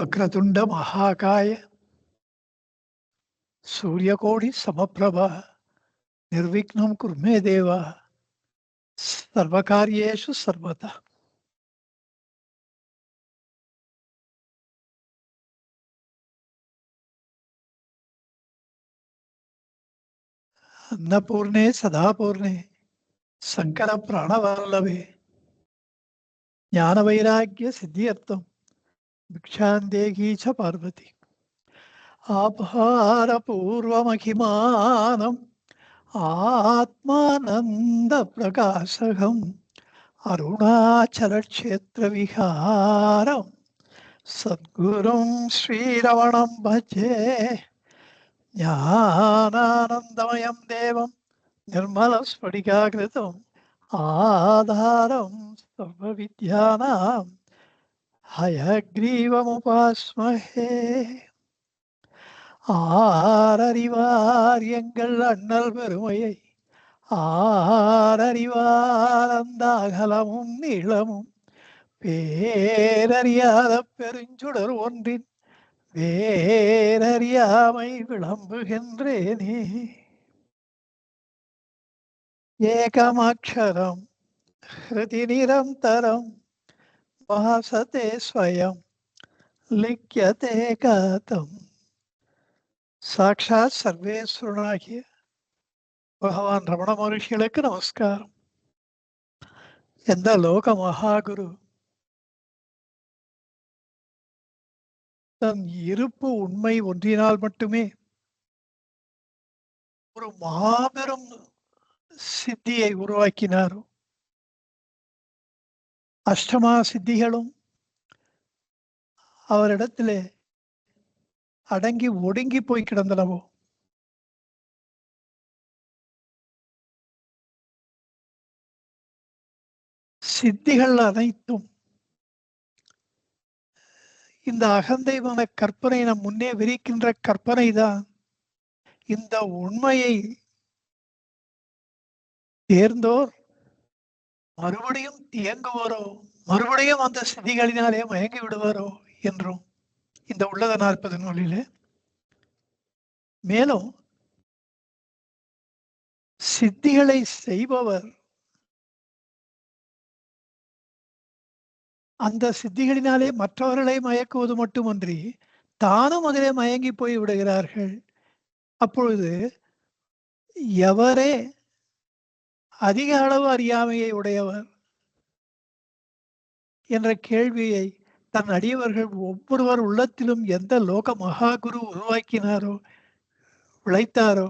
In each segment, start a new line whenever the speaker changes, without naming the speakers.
वक्रतुंड महाकाय सूर्यकोटि समप्रभा निर्विघ्नं कुरु मे देव सर्वकार्येषु सर्वदा. अन्नपूर्णे सदापूर्णे शंकर प्राणवल्लभे ज्ञानवैराग्य सिद्ध्यर्थं भिक्षां देहि च पार्वती. आभारपूर्वमहिमानम् आत्मानन्दप्रकाशकम् अरुणाचलक्षेत्रविहारं सद्गुरुं श्रीरमणं भजे. ज्ञानानन्दमयं देवं निर्मलस्फटिकाकृतिम् आधारं सर्वविद्यानां हयग्रीवमुपास्महे. ஆரறிவார் அண்ணல் பெருமையை ஆரறிவார் அந்த அகலமும் நீளமும் பேரறியாத பெருஞ்சுடர் ஒன்றின் வேரறியாமை விளம்புகின்றேனே. ஏகமக்ஷரம் ஹிருதி நிரந்தரம் வாசதே ஸ்வயம் லிக்யதே கதம். சாட்சாத் சர்வேஸ்வரனாகிய பகவான் ரமண மகர்ஷிகளுக்கு நமஸ்காரம். எந்த லோக மகாகுரு தன் இருப்பு உண்மை ஒன்றினால் மட்டுமே ஒரு மாபெரும் சித்தியை உருவாக்கினாரோ, அஷ்டமா சித்திகளும் அவரிடத்திலே அடங்கி ஒடுங்கி போய் கிடந்தனவோ, சித்திகள் அனைத்தும் இந்த அகந்தை மன கற்பனை நம் முன்னே விரிக்கின்ற கற்பனை தான். இந்த உண்மையை தேர்ந்தோர் மறுபடியும் தியங்குவாரோ, மறுபடியும் அந்த சித்திகளினாலே மயங்கி விடுவாரோ என்றும் இந்த உள்ளத 40 நூலிலே. மேலும் சித்திகளை செய்பவர் அந்த சித்திகளினாலே மற்றவர்களை மயக்குவது மட்டுமன்றி தானும் அதிலே மயங்கி போய் விடுகிறார்கள். அப்பொழுது எவரே அதிக அளவு அறியாமையை உடையவர் என்ற கேள்வியை தன் அடியவர்கள் ஒவ்வொருவர் உள்ளத்திலும் எந்த லோக மகாகுரு உருவாக்கினாரோ, விளைத்தாரோ,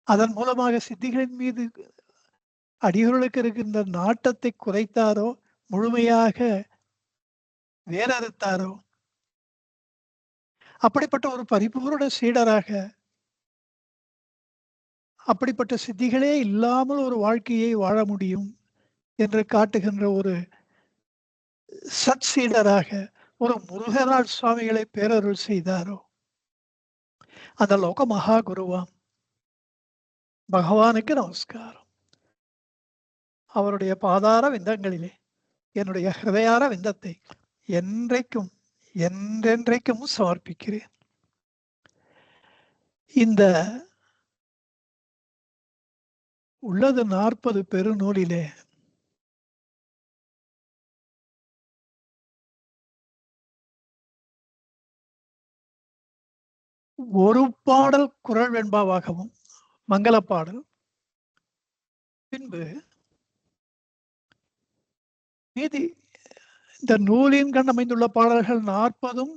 அதன் மூலமாக சித்திகளின் மீது அடியவர்களுக்கு இருக்கின்ற நாட்டத்தை குறைத்தாரோ, முழுமையாக வேறறுத்தாரோ, அப்படிப்பட்ட ஒரு பரிபூர்ண சீடராக, அப்படிப்பட்ட சித்திகளே இல்லாமல் ஒரு வாழ்க்கையை வாழ முடியும் என்று காட்டுகின்ற ஒரு சத் சீடராக ஒரு முருகராஜ் சுவாமிகளை பேரருள் செய்தாரோ, அந்த லோக மகாகுருவாம் பகவானுக்கு நமஸ்காரம். அவருடைய பாதார விந்தங்களிலே என்னுடைய ஹிருதயார விந்தத்தை என்றைக்கும் என்றென்றைக்கும் சமர்ப்பிக்கிறேன். இந்த உள்ளது 40 பெருநூலிலே ஒரு பாடல் குறள் வெண்பாவாகவும் மங்கள பாடல், பின்பு மீதி இந்த நூலின் கண் அமைந்துள்ள பாடல்கள் 40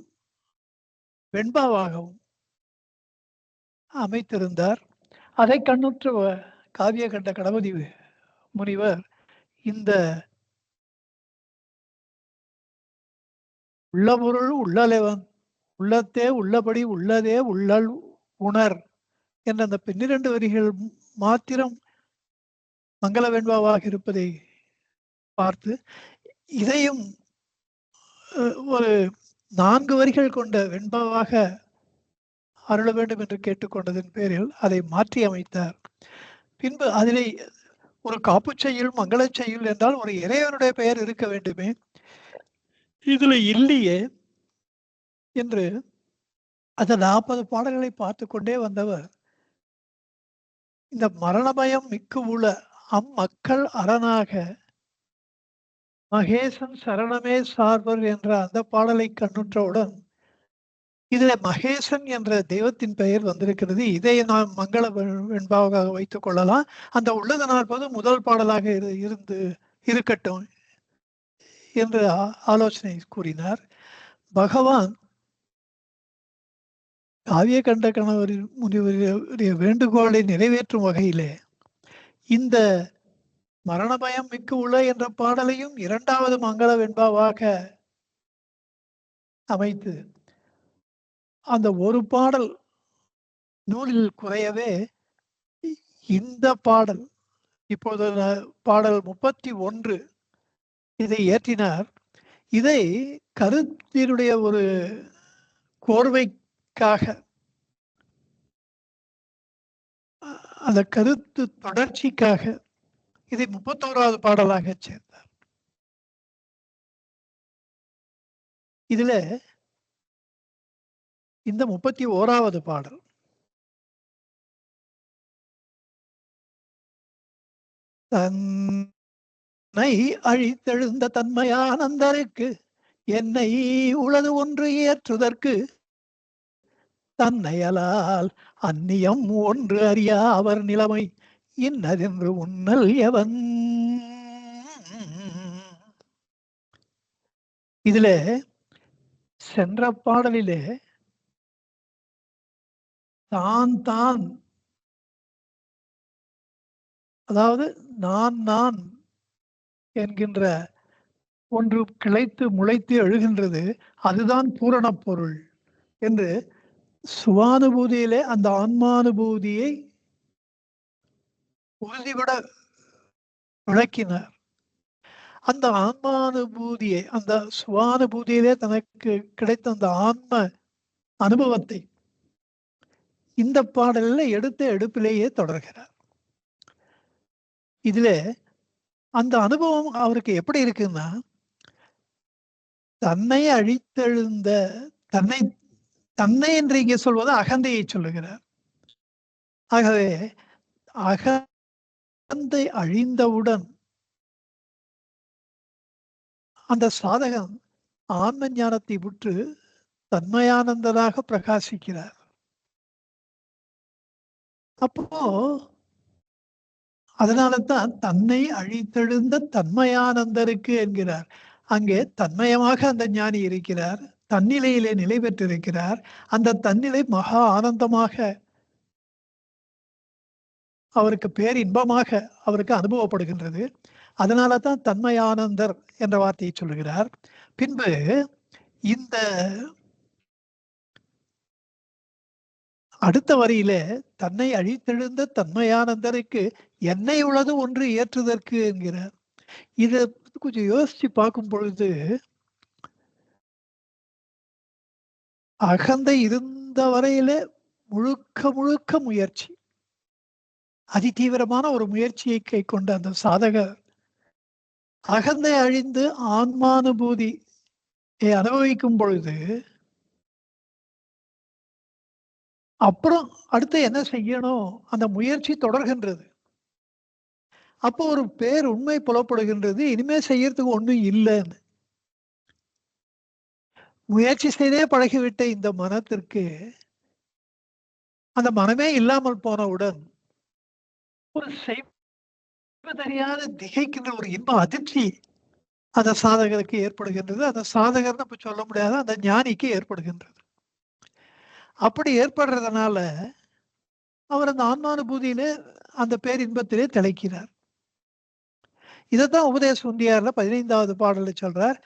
வெண்பாவாகவும் அமைத்திருந்தார். அதை கண்ணுற்ற காவிய கண்ட கணபதி முனிவர் இந்த உள்ள பொருள் உள்ளலைவன் உள்ளத்தே உள்ளபடி உள்ளதே உள்ளல் உணர் என்ற அந்த 12 வரிகள் மாத்திரம் மங்கள வெண்பாவாக இருப்பதை பார்த்து இதையும் ஒரு 4 வரிகள் கொண்ட வெண்பாவாக அருள வேண்டும் என்று கேட்டுக்கொண்டதன் பேரில் அதை மாற்றி அமைத்தார். பின்பு அதிலே ஒரு காப்புச் செய்யுள் மங்களச் செய்யுள் என்றால் ஒரு இறைவனுடைய பெயர் இருக்க வேண்டுமே, இதுல இல்லையே. என்று அந்த 40 பாடல்களை பார்த்து கொண்டே வந்தவர் இந்த மரணபயம் மிக்கு உள அம்மக்கள் அரணாக மகேசன் சரணமே சார்பர் என்ற அந்த பாடலை கண்ணுற்றவுடன் இதுல மகேசன் என்ற தெய்வத்தின் பெயர் வந்திருக்கிறது. இதை நாம் மங்கள வெண்பாவாக வைத்துக் கொள்ளலாம். அந்த உள்ளது 40 முதல் பாடலாக இருந்து இருக்கட்டும் என்று ஆலோசனை கூறினார். பகவான் காவிய கண்ட கணவரின் முனிவருடைய வேண்டுகோளை நிறைவேற்றும் வகையிலே இந்த மரணபயம் மிக்க உள்ள என்ற பாடலையும் இரண்டாவது மங்கள வெண்பாவாக அமைத்து அந்த ஒரு பாடல் நூலில் குறையவே இந்த பாடல் இப்போது பாடல் 31 இதை ஏற்றினார். இதை கருத்தினுடைய ஒரு கோர்வைக்காக அந்த கருத்து தொடர்ச்சிக்காக இதை 31வது பாடலாக சேர்ந்தார். இதுல இந்த 31வது பாடல் தன்னை அழித்தெழுந்த தன்மையானந்தருக்கு என்னை உளது ஒன்று ஏற்றுதற்கு தன்னையலால் அந்நியம் ஒன்று அறியா அவர் நிலைமை இன்னதென்று உன்னல் எவன். இதுல சென்ற பாடலிலே தான் அதாவது நான் என்கின்ற ஒன்று கிளைத்து முளைத்து எழுகின்றது, அதுதான் பூரண பொருள் என்று சுவானுபூதியிலே அந்த ஆன்மானுபூதியை உறுதிபட விளக்கினார். அந்த ஆன்மானுபூதியை அந்த சுவானுபூதியிலே தனக்கு கிடைத்த அந்த ஆன்ம அனுபவத்தை இந்த பாடலில் எடுத்த எடுப்பிலேயே தொடர்கிறார். இதுல அந்த அனுபவம் அவருக்கு எப்படி இருக்குன்னா, தன்னை அழித்தெழுந்த தன்னை என்று இங்கே சொல்வது அகந்தையை சொல்லுகிறார். ஆகவே அகந்தை அழிந்தவுடன் அந்த சாதகன் ஆன்ம ஞானத்தை விட்டு தன்மயானந்தராக பிரகாசிக்கிறார். அப்போ அதனால்தான் தன்னை அழித்தெழுந்த தன்மயானந்தருக்கு என்கிறார். அங்கே தன்மயமாக அந்த ஞானி இருக்கிறார், தன்னிலையிலே நிலை பெற்றிருக்கிறார். அந்த தன்னிலை மகா ஆனந்தமாக அவருக்கு பேரின்பமாக அவருக்கு அனுபவப்படுகின்றது. அதனால தான் தன்மயானந்தர் என்ற வார்த்தையை சொல்லுகிறார். பின்பு இந்த அடுத்த வரியிலே தன்னை அழித்தெழுந்த தன்மயானந்தருக்கு என்னை உளது ஒன்று ஏற்றுதற்கு என்கிறார். இதை கொஞ்சம் யோசிச்சு பார்க்கும் பொழுது அகந்தை இருந்த வரையில முழுக்க முயற்சி, அதிதீவிரமான ஒரு முயற்சியை கை கொண்ட அந்த சாதகர் அகந்தை அழிந்து ஆன்மானுபூதி அனுபவிக்கும் பொழுது அப்புறம் அடுத்து என்ன செய்யணும் அந்த முயற்சி தொடர்கின்றது. அப்போ ஒரு பேர் உண்மை புலப்படுகின்றது, இனிமே செய்யறதுக்கு ஒண்ணும் இல்லைன்னு. முயற்சி செய்தே பழகிவிட்ட இந்த மனத்திற்கு அந்த மனமே இல்லாமல் போனவுடன் ஒரு செய்வதறியாத திகைக்கின்ற ஒரு இன்ப அதிர்ச்சி அந்த சாதகருக்கு ஏற்படுகின்றது. அந்த சாதகர்னு இப்ப சொல்ல முடியாத அந்த ஞானிக்கு ஏற்படுகின்றது. அப்படி ஏற்படுறதுனால அவர் அந்த ஆன்மானுபூதியிலே அந்த பேரின்பத்திலே திளைக்கிறார். இதைத்தான் உபதேச உந்தியார்ல 15வது பாடல சொல்றார்.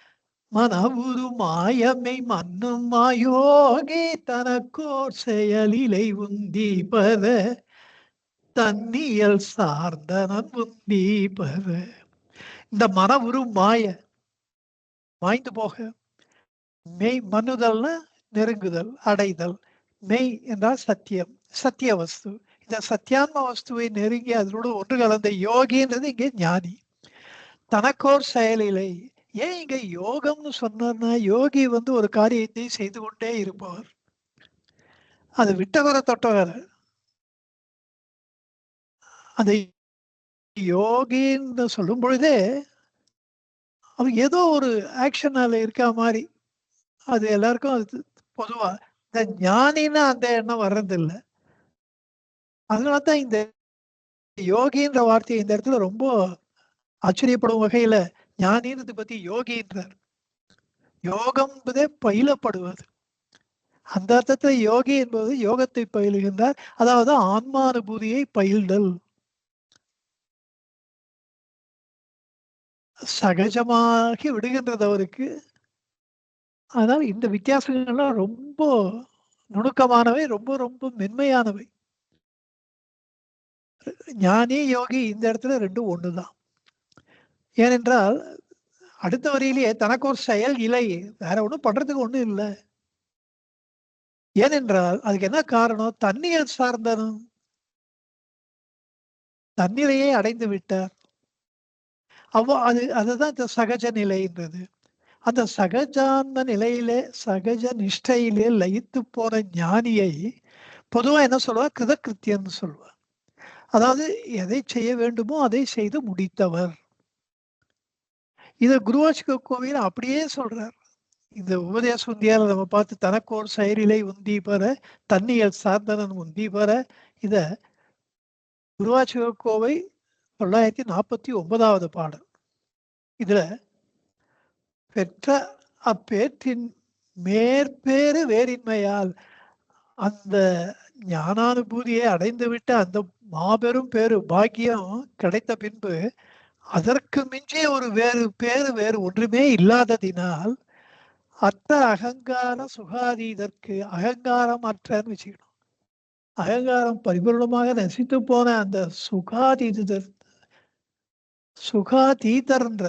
மனவுரு மாயமை மன்னும் மாயோகி தனக்கோர் செயலிலை உந்தி பர தன்னியல் சார்ந்தனன் உந்தி பர. இந்த மனவுரு மாய்ந்து போக, மெய் மன்னுதல்னா நெருங்குதல், அடைதல். மெய் என்றால் சத்தியம், சத்திய வஸ்து. இந்த சத்தியான்ம வஸ்துவை நெருங்கி அதனோடு ஒன்று கலந்த யோகின்றது இங்கே ஞானி. தனக்கோர் செயலிலை, ஏன் இங்க யோகம்னு சொன்னார்னா, யோகி ஒரு காரியத்தை செய்து கொண்டே இருப்பவர். அது விட்டவர தொட்டவர. அந்த யோகின்னு சொல்லும் பொழுதே, அவர் ஏதோ ஒரு ஆக்ஷனால இருக்கா மாரி. அது எல்லாருக்கும் அது பொதுவா. இந்த ஞானின்னா அந்த எண்ணம் வர்றதில்ல. அதனால தான் இந்த யோகின்ற வார்த்தைய இந்த இடத்துல ரொம்ப ஆச்சரியப்படும் வகையில ஞானின்றத பத்தி யோகின்றார். யோகம் என்பதே பயிலப்படுவது. அந்த அர்த்தத்துல யோகி என்பது யோகத்தை பயிலுகின்றார். அதாவது ஆன்மானுபூதியை பயில்தல். சகஜமாகி விடுகின்றது அவருக்கு. அதனால இந்த வித்தியாசங்கள்லாம் ரொம்ப நுணுக்கமானவை, ரொம்ப ரொம்ப மென்மையானவை. ஞானி, யோகி இந்த இடத்துல 2ம் ஒண்ணுதான். ஏனென்றால், அடுத்த வரியிலேயே தனக்கு ஒரு செயல் இலை. வேற ஒண்ணும் பண்றதுக்கு ஒண்ணும் இல்ல. ஏனென்றால், அதுக்கு என்ன காரணம்? தன்னியல் சார்ந்தவன். தன்னிலையை அடைந்து விட்டார். அதுதான் இந்த சகஜ நிலைன்றது. அந்த சகஜான நிலையிலே, சகஜ நிஷ்டையிலே லயித்து போன ஞானியை பொதுவா என்ன சொல்லுவா? கிருதகிருத்தியன்னு சொல்லுவா. அதாவது எதை செய்ய வேண்டுமோ அதை செய்து முடித்தவர். இத குருவாச்சிக கோவில் அப்படியே சொல்றார். இந்த உபதேச உந்தியால நம்ம பார்த்து தனக்கோர் செயலிலை உந்தி பெற, தன்னியல் சார்ந்தனன் உந்தி பெற, இத குருவாச்சிக கோவை 949வது பாடல். இதுல பெற்ற அப்பேற்றின் மேற்பேறு வேறின்மையால் அந்த ஞானானுபூதியை அடைந்துவிட்ட அந்த மாபெரும் பேரு பாக்கியம் கிடைத்த பின்பு அதற்கு மிஞ்சிய ஒரு வேறு ஒன்றுமே இல்லாததினால் அற்ற அகங்கார சுகாதீதற்கு அகங்காரம் அற்றன்னு வச்சுக்கணும். அகங்காரம் பரிபூர்ணமாக நசித்து போன அந்த சுகாதீதர்ன்ற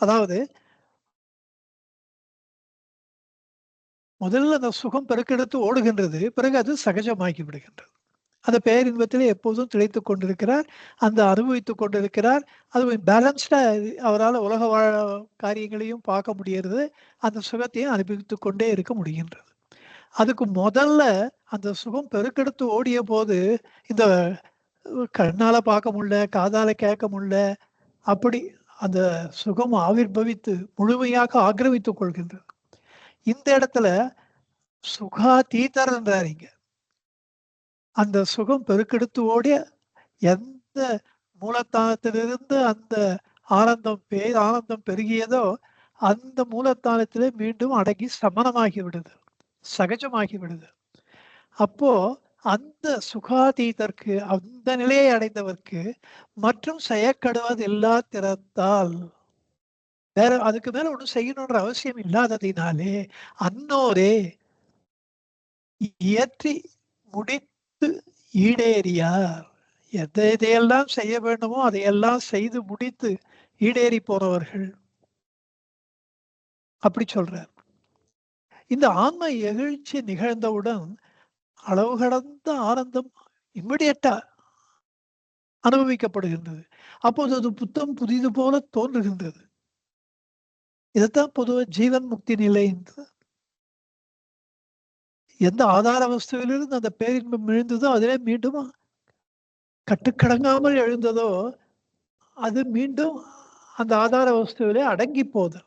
அதாவது முதல்ல அந்த சுகம் பெருக்கெடுத்து ஓடுகின்றது. பிறகு அது சகஜமாகி விடுகின்றது. அந்த பேரின்பத்திலே எப்போதும் திளைத்துக் கொண்டிருக்கிறார். அந்த அனுபவித்துக் கொண்டிருக்கிறார். அது பேலன்ஸ்டா அவரால உலக காரியங்களையும் பார்க்க முடியறது. அந்த சுகத்தையும் அனுபவித்துக் கொண்டே இருக்க முடிகின்றது. அதுக்கு முதல்ல அந்த சுகம் பெருக்கெடுத்து ஓடியபோது, இந்த கண்ணால பார்க்க முடியல, காதால கேட்க முடியல. அப்படி அந்த சுகம் ஆவிர்பவித்து முழுமையாக ஆக்கிரமித்துக் கொள்கின்றது. இந்த இடத்துல சுகாதீதர்ன்றார் இங்க. அந்த சுகம் பெருக்கெடுத்து ஓடிய எந்த மூலத்தானத்திலிருந்து அந்த ஆனந்தம் பெருகியதோ, அந்த மூலத்தானத்திலே மீண்டும் அடங்கி சமனமாகி விடுது. சகஜமாகி விடுது. அப்போ அந்த சுகாதீதற்கு, அந்த நிலையை அடைந்தவர்க்கு மற்றும் செயக்கடுவதில்லா திறத்தால், வேற அதுக்கு மேல ஒண்ணும் செய்யணுன்ற அவசியம் இல்லாததினாலே, அன்னோரே இயற்றி முடித்து ஈடேறியார். எதையெல்லாம் செய்ய வேண்டுமோ அதையெல்லாம் செய்து முடித்து ஈடேறி போனவர்கள். அப்படி சொல்றார். இந்த ஆன்ம எழுச்சி நிகழ்ந்தவுடன் அளவு கடந்த ஆனந்தம் இம்மிடியட்டா அனுபவிக்கப்படுகின்றது. அப்போது அது புத்தம் புதிது போல தோன்றுகின்றது. இதைத்தான் பொதுவா ஜீவன் முக்தி நிலை என்று. எந்த ஆதார வஸ்துவிலிருந்து அந்த பேரின்பம் எழுந்ததோ அதிலே மீண்டும் கட்டுக்கடங்காமல் எழுந்ததோ அது மீண்டும் அந்த ஆதார வஸ்துவிலே அடங்கி போகுது.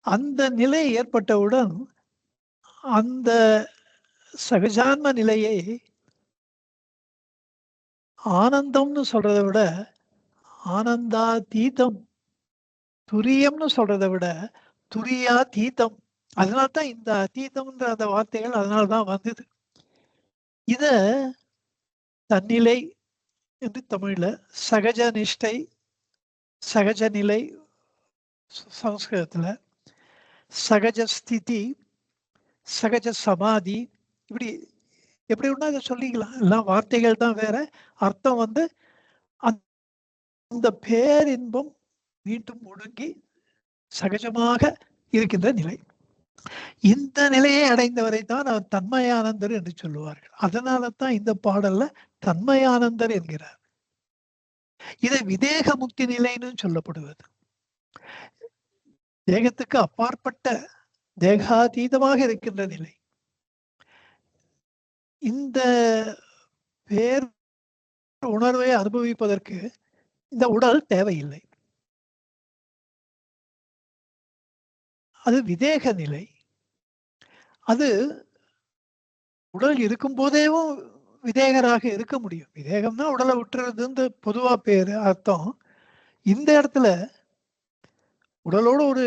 அந்த நிலை ஏற்பட்டவுடன் அந்த சகஜான்ம நிலையை ஆனந்தம்னு சொல்றதை விட ஆனந்தாதீதம், துரியம்னு சொல்றதை விட துரியாதீதம். அதனால்தான் இந்த அதீதம்ன்ற அந்த வார்த்தைகள் அதனால்தான் வந்தது. இத தன்னிலை என்று தமிழ்ல, சகஜ நிஷ்டை, சகஜ நிலை சமஸ்கிருதத்துல, சகஜ ஸ்திதி, சகஜ சமாதி, இப்படி எப்படி வேணா இதை சொல்லிக்கலாம். எல்லாம் வார்த்தைகள் தான் வேற. அர்த்தம் அந்த பேரின்பம் மீண்டும் ஒடுங்கி சகஜமாக இருக்கின்ற நிலை. இந்த நிலையை அடைந்தவரை தான் அவர் தன்மயானந்தர் என்று சொல்லுவார்கள். அதனால தான் இந்த பாடல்ல தன்மயானந்தர் என்கிறார். இதை விதேக முக்தி நிலைன்னு சொல்லப்படுவது. தேகத்துக்கு அப்பாற்பட்ட தேகாதீதமாக இருக்கின்ற நிலை. இந்த பேர் உணர்வை அனுபவிப்பதற்கு இந்த உடல் தேவையில்லை. அது விதேக நிலை. அது உடல் இருக்கும் போதேவும் விதேகராக இருக்க முடியும். விதேகம்னா உடலை விட்டுறதுன்னு பொதுவா பேரு அர்த்தம். இந்த இடத்துல உடலோடு ஒரு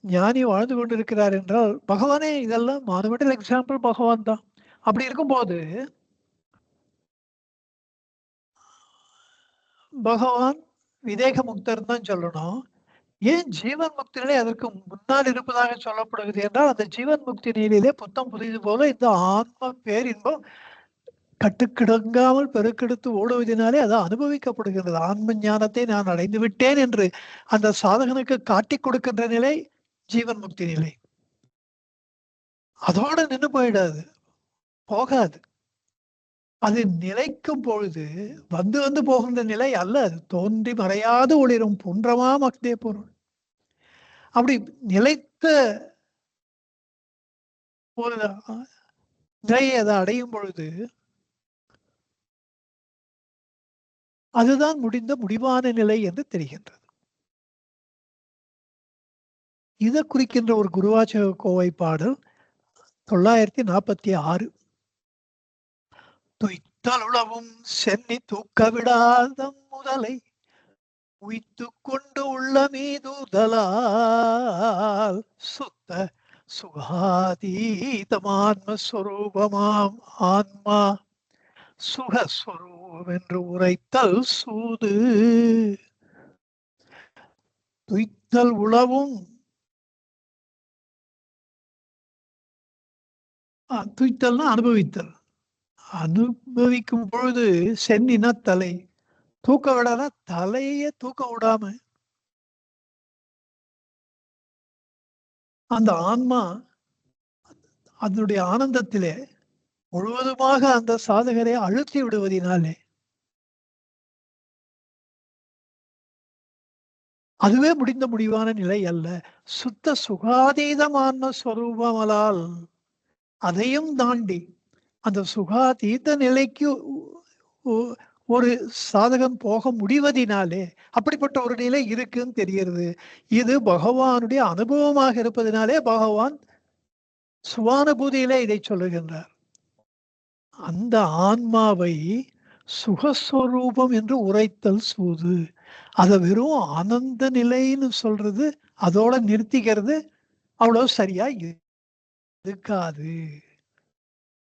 ஞானி வாழ்ந்து கொண்டிருக்கிறார் என்றால் பகவானே இதெல்லாம் மானுமெண்டல் எக்ஸாம்பிள் பகவான் தான். அப்படி இருக்கும்போது பகவான் விதேக முக்தர் தான் சொல்லணும். ஏன் ஜீவன் முக்தி நிலை அதற்கு முன்னால் இருப்பதாக சொல்லப்படுகிறது என்றால் அந்த ஜீவன் முக்தி நிலையிலே புத்தம் புதிது போல இந்த ஆன்ம பேரின்பம் கட்டுக்கிடங்காமல் பெருக்கெடுத்து ஓடுவதனாலே அது அனுபவிக்கப்படுகிறது. ஆன்ம ஞானத்தை நான் அடைந்து விட்டேன் என்று அந்த சாதகனுக்கு காட்டிக் கொடுக்கின்ற நிலை ஜீவன் முக்தி நிலை. அதோட நின்று போயிடாது, போகாது. அது நிலைக்கும் பொழுது வந்து வந்து போகின்ற நிலை அல்ல. அது தோன்றி மறையாது ஒளிரும் புன்றமாம் அக்தே பொருள். அப்படி நிலைத்த ஒரு நிலையை அதை அடையும் பொழுது அதுதான் முடிந்த முடிவான நிலை என்று தெரிகின்றது. இதை குறிக்கின்ற ஒரு குருவாச்சக கோவை பாடல் 946. துய்த்தலுளவும் சென்னி தூக்க விடாத முதலை உய்த்து கொண்டு உள்ள மீதுதலால் சுத்த சுகாதீதமான்மஸ்வரூபமாம் ஆன்மா சுகஸ்வரூபம் என்று உரைத்தல் சூது. துய்த்தல் உளவும், துய்த்தல்னா அனுபவித்தல். அனுபவிக்கும் பொழுது சென்னினா தலை, தூக்க விடாத தலையே தூக்க விடாம அந்த ஆன்மா அதனுடைய ஆனந்தத்திலே முழுவதுமாக அந்த சாதகரை அழுத்தி விடுவதினாலே அதுவே முடிந்த முடிவான நிலை அல்ல. சுத்த சுகாதீதம் ஆன்மஸ்வரூபமலால் அதையும் தாண்டி அந்த சுகாதீத நிலைக்கு ஒரு சாதகம் போக முடிவதினாலே அப்படிப்பட்ட ஒரு நிலை இருக்குன்னு தெரிகிறது. இது பகவானுடைய அனுபவமாக இருப்பதினாலே பகவான் சுவானுபூதியிலே இதை சொல்லுகின்றார். அந்த ஆன்மாவை சுகஸ்வரூபம் என்று உரைத்தல் சூது. அதை வெறும் ஆனந்த நிலைன்னு சொல்றது, அதோட நிறுத்திக்கிறது அவ்வளவு சரியா இருக்காது.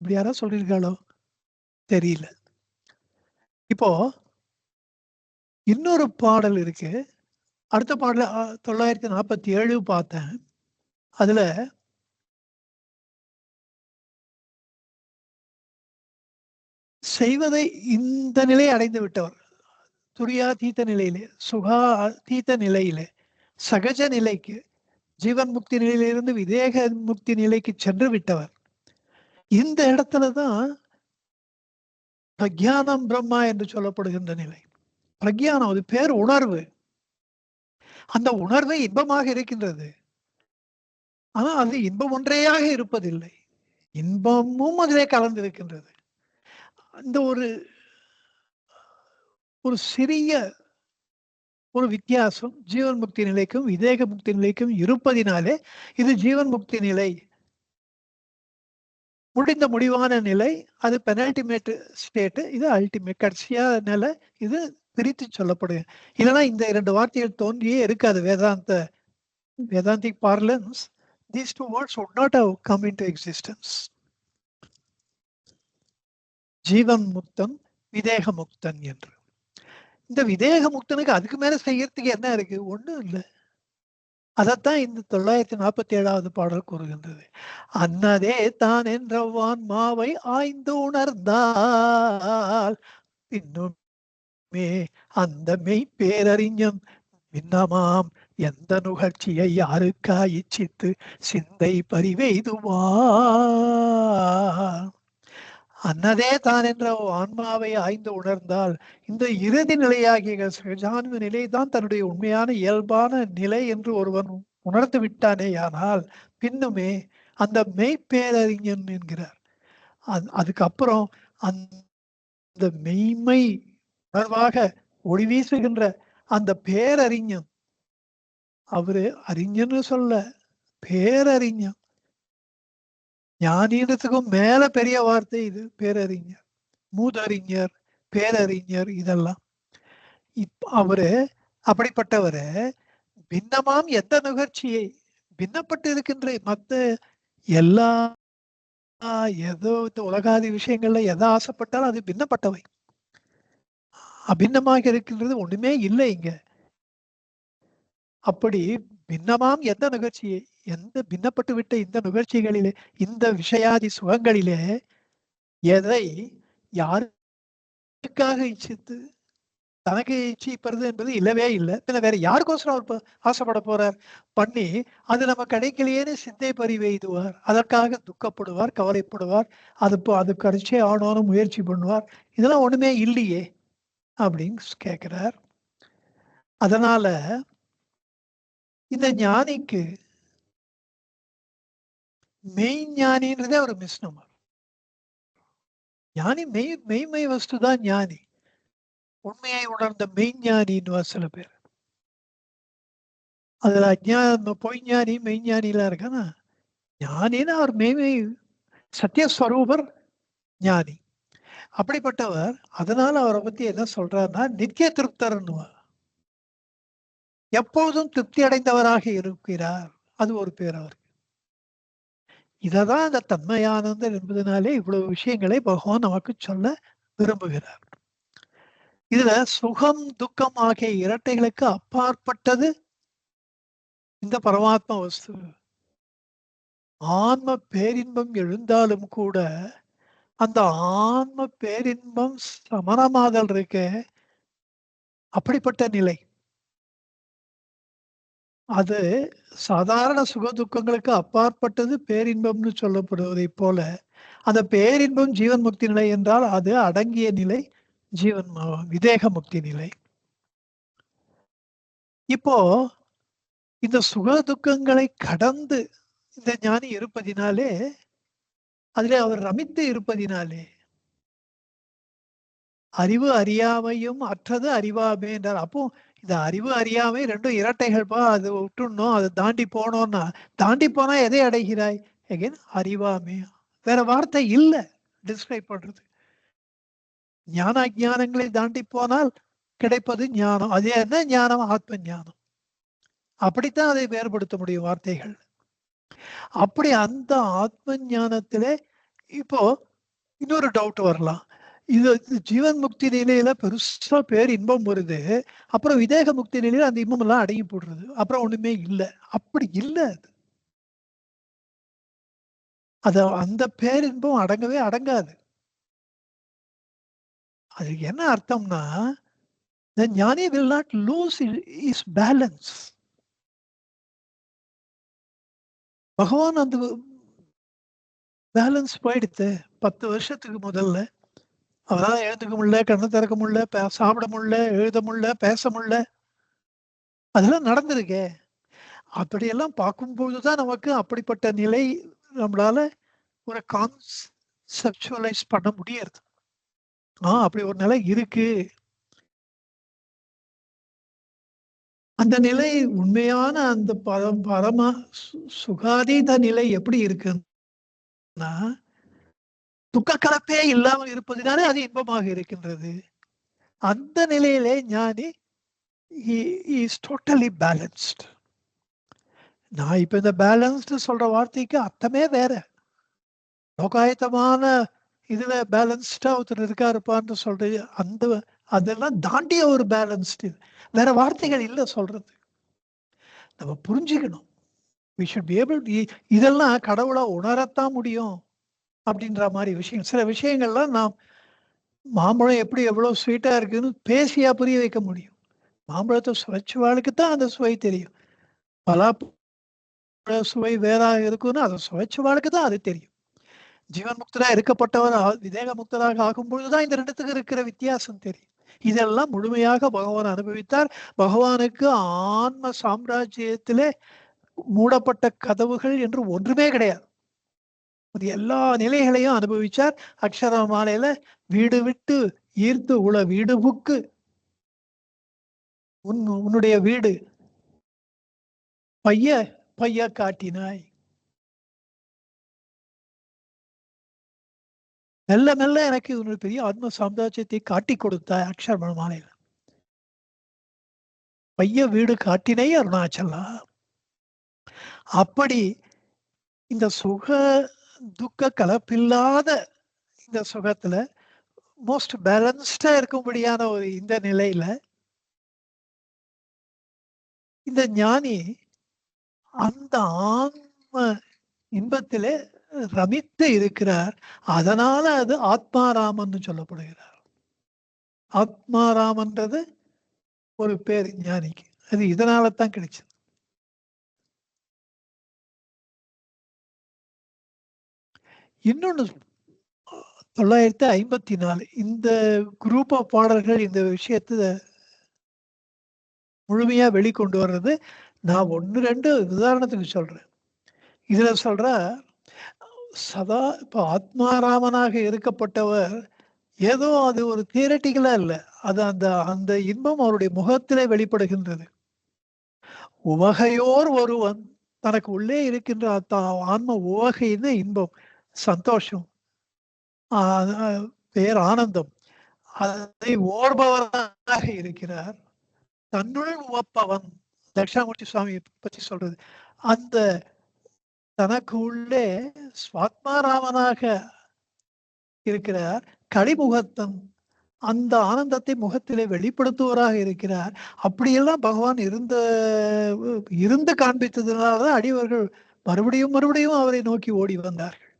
இப்படி யாரா சொல்லியிருக்காளோ தெரியல. இப்போ இன்னொரு பாடல் இருக்கு. அடுத்த பாடல 947 பார்த்தேன். அதுல செய்வதை இந்த நிலையை அடைந்து விட்டவர், துரியாதீத நிலையிலே, சுகாதீத நிலையிலே, சகஜ நிலைக்கு, ஜீவன் முக்தி நிலையிலிருந்து விதேக முக்தி நிலைக்கு சென்று விட்டவர். இந்த இடத்துலதான் பிரக்ஞானம் பிரம்மா என்று சொல்லப்படுகின்ற நிலை. பிரக்ஞானம் அது பேர் உணர்வு. அந்த உணர்வு இன்பமாக இருக்கின்றது. ஆனா அது இன்பம் ஒன்றையாக இருப்பதில்லை, இன்பமும் அதிலே கலந்திருக்கின்றது. இந்த ஒரு சிறிய ஒரு வித்தியாசம் ஜீவன் முக்தி நிலைக்கும் விதேக முக்தி நிலைக்கும் இருப்பதினாலே இது ஜீவன் முக்தி நிலை, முடிந்த முடிவான நிலை. அது பெனல்டிமேட் ஸ்டேட், இது அல்டிமேட் கடைசியா நிலை. இது பிரித்து சொல்லப்படுது. இல்லைன்னா இந்த இரண்டு வார்த்தைகள் தோன்றியே இருக்காது. Vedantic parlance, these two words would not have come into existence. ஜீவன் முக்தன், விதேக முக்தன் என்று. இந்த விதேக முக்தனுக்கு அதுக்கு மேல செய்யறதுக்கு என்ன இருக்கு? ஒண்ணும் இல்லை. அதத்தான் இந்த 947வது பாடல் கூறுகின்றது. அன்னதே தான் என்றவான் மாவை ஆய்ந்து உணர்ந்தால் இன்னுமே அந்த மெய் பேரறிஞன் பின்னமாம் எந்த நுகர்ச்சியை யாருக்கா இச்சித்து சிந்தை பறிவெய்துவான். அன்னதே தான் என்ற ஆன்மாவை ஆய்ந்து உணர்ந்தால் இந்த இறுதி நிலையாகிய சகஜான்ம நிலைதான் தன்னுடைய உண்மையான இயல்பான நிலை என்று ஒருவன் உணர்ந்து விட்டானேயானால் பின்னுமே அந்த மெய்ப்பேரறிஞன் என்கிறார். அதுக்கப்புறம் அந்த மெய்மை உணர்வாக ஒளி வீசுகின்ற அந்த பேரறிஞன், அவரு அறிஞன்னு சொல்ல, பேரறிஞன். ஞானின்றதுக்கும் மேல பெரிய வார்த்தை இது, பேரறிஞர், மூதறிஞர், பேரறிஞர். இதெல்லாம் அவரு அப்படிப்பட்டவரு பின்னமாம் எந்த நுகர்ச்சியை பின்னப்பட்டு இருக்கின்ற மத்த எல்லா ஏதோ இந்த உலகாதி விஷயங்கள்ல எதை ஆசைப்பட்டாலும் அது பின்னப்பட்டவை. அபின்னமாக இருக்கின்றது ஒண்ணுமே இல்லை இங்க. அப்படி பின்னமாம் எந்த நிகழ்ச்சியை, எந்த பின்னப்பட்டு விட்ட இந்த நிகழ்ச்சிகளிலே, இந்த விஷயாதி சுகங்களிலே எதை யாருக்காக இச்சித்து தனக்கு இச்சிப்பது என்பது இல்லவே இல்லை. பின்ன வேற யாருக்கோசரம் அவர் ஆசைப்பட போறார்? பண்ணி அது நம்ம கிடைக்கலையேன்னு சிந்தை பறிவெய்துவார், அதற்காக துக்கப்படுவார், கவலைப்படுவார், அது கடைசியே ஆனோன்னு முயற்சி பண்ணுவார். இதெல்லாம் ஒண்ணுமே இல்லையே அப்படின்னு கேட்கிறார். அதனால இந்த ஞானிக்கு மெய்ஞானின்றதே ஒரு மிஸ்னமர். ஞானி மெய்மை வஸ்து தான் ஞானி. உண்மையை உணர்ந்த மெய்ஞானின்னு சில பேர். அதுல பொய்ஞானி மெய்ஞானிலாம் இருக்கானா? ஞானின்னு அவர் மெய்மை சத்தியஸ்வரூபர் ஞானி. அப்படிப்பட்டவர். அதனால அவரை பத்தி என்ன சொல்றாருன்னா நித்திய திருப்தர்ன்னுவார். எப்போதும் திருப்தி அடைந்தவராக இருக்கிறார். அது ஒரு பேர் அவருக்கு. இததான் அந்த தன்மையானந்தர் என்பதனாலே இவ்வளவு விஷயங்களை பகவான் நமக்கு சொல்ல விரும்புகிறார். இதுல சுகம் துக்கம் ஆகிய இரட்டைகளுக்கு அப்பாற்பட்டது இந்த பரமாத்மா வஸ்து. ஆன்ம பேரின்பம் எழுந்தாலும் கூட அந்த ஆன்ம பேரின்பம் சமணமாதல் இருக்க, அப்படிப்பட்ட நிலை அது சாதாரண சுக துக்கங்களுக்கு அப்பாற்பட்டது பேரின்பம்னு சொல்லப்படுவதை போல அந்த பேரின்பம் ஜீவன் முக்தி நிலை என்றால் அது அடங்கிய நிலை ஜீவன் விதேக முக்தி நிலை. இப்போ இந்த சுக துக்கங்களை கடந்து இந்த ஞானி இருப்பதினாலே, அதிலே அவர் ரமித்து இருப்பதினாலே, அறிவு அறியாமையும் அற்றது அறிவாமே என்றார். அப்போ இந்த அறிவு அறியாமை ரெண்டும் இரட்டைகள்ப்பா, அது விட்டுணும், அதை தாண்டி போனோம்னா, தாண்டி போனா எதை அடைகிறாய்? எகைன் அறிவாமே. வேற வார்த்தை இல்லை டிஸ்கிரைப் பண்றது. ஞான அஜானங்களை தாண்டி போனால் கிடைப்பது ஞானம். அது என்ன ஞானம்? ஆத்ம ஞானம். அப்படித்தான் அதை வேறுபடுத்த முடியும் வார்த்தைகள். அப்படி அந்த ஆத்ம ஞானத்திலே இப்போ இன்னொரு டவுட் வரலாம். இது ஜீவன் முக்தி நிலையில பெருசா பேர் இன்பம் வருது, அப்புறம் விதேக முக்தி நிலையில அந்த இன்பம் எல்லாம் அடங்கி போடுறது, அப்புறம் ஒண்ணுமே இல்லை. அப்படி இல்லை. அது அந்த பேரின்பம் அடங்கவே அடங்காது. அதுக்கு என்ன அர்த்தம்னா, the ஞானி will not lose his balance. பகவான் அந்த பேலன்ஸ் போயிடுத்து. 10 வருஷத்துக்கு முதல்ல அவரால் எழுந்துக்க முடியல, கண்ணை திறக்க முடியல, சாப்பிட முடியல, எழுத முடியல, பேச முடியல. அதெல்லாம் நடந்திருக்கே. அப்படியெல்லாம் பார்க்கும்போதுதான் நமக்கு அப்படிப்பட்ட நிலை நம்மளால ஒரு கான்செப்சுவலைஸ் பண்ண முடியாது. அப்படி ஒரு நிலை இருக்கு. அந்த நிலை உண்மையான அந்த பரம சுகாதீத நிலை எப்படி இருக்குன்னா, துக்க கலப்பே இல்லாமல் இருப்பதினாலே அது இன்பமாக இருக்கின்றது. அந்த நிலையிலே ஞானி இஸ் டோட்டலி பேலன்ஸ்ட். நான் இப்ப இந்த பேலன்ஸ்டு சொல்ற வார்த்தைக்கு அர்த்தமே வேற. லோகாயத்தமான இதுல பேலன்ஸ்டா ஒருத்தர் இருக்காருப்பான்னு சொல்றது, அதெல்லாம் தாண்டிய ஒரு பேலன்ஸ்டு. வேற வார்த்தைகள் இல்லை சொல்றது. நம்ம புரிஞ்சுக்கணும். we should be able to, இதெல்லாம் கடவுளை உணரத்தான் முடியும் அப்படின்ற மாதிரி விஷயம். சில விஷயங்கள்லாம் நாம் மாம்பழம் எப்படி எவ்வளவு ஸ்வீட்டா இருக்குன்னு பேசியா புரிய வைக்க முடியும். மாம்பழத்தை சுவைச்சவாளுக்கு தான் அந்த சுவை தெரியும். பலாப்பழ சுவை வேறாக இருக்குன்னு அதை சுவைச்சவாளுக்கு தான் அது தெரியும். ஜீவன் முக்தரா இருக்கப்பட்டவர் விதேக முக்தராக ஆகும் பொழுதுதான் இந்த ரெண்டுத்துக்கு இருக்கிற வித்தியாசம் தெரியும். இதெல்லாம் முழுமையாக பகவான் அனுபவித்தார். பகவானுக்கு ஆன்ம சாம்ராஜ்யத்திலே மூடப்பட்ட கதவுகள் என்று ஒன்றுமே கிடையாது. அது எல்லா நிலைகளையும் அனுபவிச்சார். அக்ஷர மாலையில வீடு விட்டு ஈர்த்து உள வீடு புக்கு உன்னுடைய வீடு பைய பைய காட்டினாய். மெல்ல மெல்ல எனக்கு ஒரு பெரிய ஆத்ம சாம்ராஜ்யத்தை காட்டி கொடுத்தாய் அக்ஷர மாலையில. பைய வீடு காட்டினை அருணாச்சலா. அப்படி இந்த சுக துக்க கலப்பில்லாத இந்த சுகத்துல மோஸ்ட் பேலன்ஸ்டா இருக்கும்படியான ஒரு இந்த நிலையில இந்த ஞானி அந்த ஆன்ம இன்பத்திலே ரமித்து இருக்கிறார். அதனால அது ஆத்மாராமன் சொல்லப்படுகிறார். ஆத்மாராமன்றது ஒரு பேர் ஞானிக்கு. அது இதனால தான் கிடைச்சது. இன்னொன்னு 954 இந்த குரூப் ஆஃப் பாடல்கள் இந்த விஷயத்தை முழுமையா வெளிக்கொண்டு வர்றது. நான் 1-2 உதாரணத்துக்கு சொல்றேன். இதுல சொல்ற சதா இப்ப ஆத்மாராமனாக இருக்கப்பட்டவர் ஏதோ அது ஒரு தியரட்டிக்கலா இல்ல. அது அந்த அந்த இன்பம் அவருடைய முகத்திலே வெளிப்படுகின்றது. உவகையோர் ஒருவன் தனக்கு உள்ளே இருக்கின்ற ஆன்ம உவகைன்னு இன்பம், சந்தோஷம், பேர் ஆனந்தம், அதை ஓர்பவராக இருக்கிறார். தன்னுள் உவப்பவன் தட்சிணாமூர்த்தி சுவாமி பற்றி சொல்றது. அந்த தனக்கு உள்ளே ஸ்வாத்மாராமனாக இருக்கிறார். கடிமுகத்தன் அந்த ஆனந்தத்தை முகத்திலே வெளிப்படுத்துவராக இருக்கிறார். அப்படியெல்லாம் பகவான் இருந்து காண்பித்ததுனாலதான் அடியவர்கள் மறுபடியும் மறுபடியும் அவரை நோக்கி ஓடி வந்தார்கள்.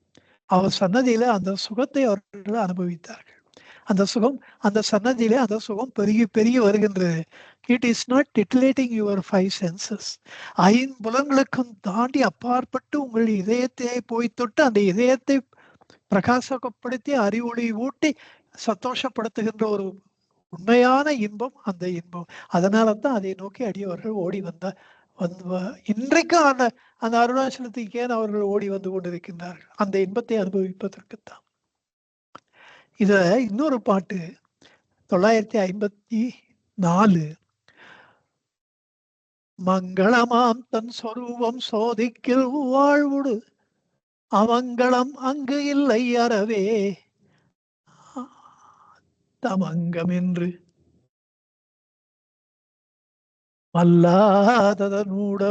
அவர் சன்னதியில அந்த சுகத்தை அவர்கள் அனுபவித்தார்கள். அந்த சுகம் அந்த சன்னதியிலே அந்த சுகம் பெருகி பெருகி வருகின்றது. It is not titillating your 5 senses. ஐம்புலங்களுக்கும் தாண்டி அப்பாற்பட்டு உங்கள் இதயத்தை போய் தொட்டு அந்த இதயத்தை பிரகாசப்படுத்தி அறிவொளி ஊட்டி சந்தோஷப்படுத்துகின்ற ஒரு உண்மையான இன்பம் அந்த இன்பம். அதனால தான் அதை நோக்கி அடியவர்கள் ஓடி இன்றைக்கும் அந்த அந்த அருணாச்சலத்துக்கு ஏன் அவர்கள் ஓடி வந்து கொண்டிருக்கின்றார்கள்? அந்த இன்பத்தை அனுபவிப்பதற்குத்தான். இத இன்னொரு பாட்டு 954 மங்களமாம் தன் சொரூபம் சோதிக்கில் வாழ்வுடு அவங்களம் அங்கு இல்லை அறவே தமங்கம் என்று மல்லாததனூட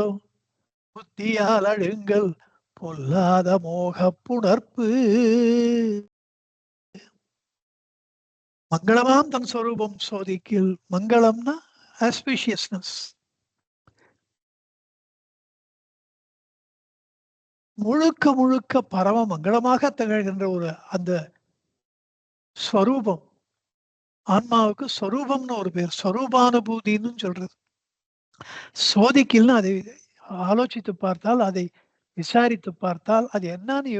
புத்தியால் அழுங்கள் பொல்லாத மோக புணர்ப்பு. மங்களமாம் தன் சொரூபம் சோதிக்கில். மங்களம்னா ஆஸ்பிஷியஸ்னஸ், முழுக்க முழுக்க பரம மங்களமாக திகழ்கின்ற ஒரு அந்த ஸ்வரூபம். ஆன்மாவுக்கு ஸ்வரூபம்னு ஒரு பேர், ஸ்வரூபானுபூதின்னு சொல்றது. சோதிக்கில்னு அதை ஆலோசித்து பார்த்தால், அதை விசாரித்து பார்த்தால், அது என்னன்னு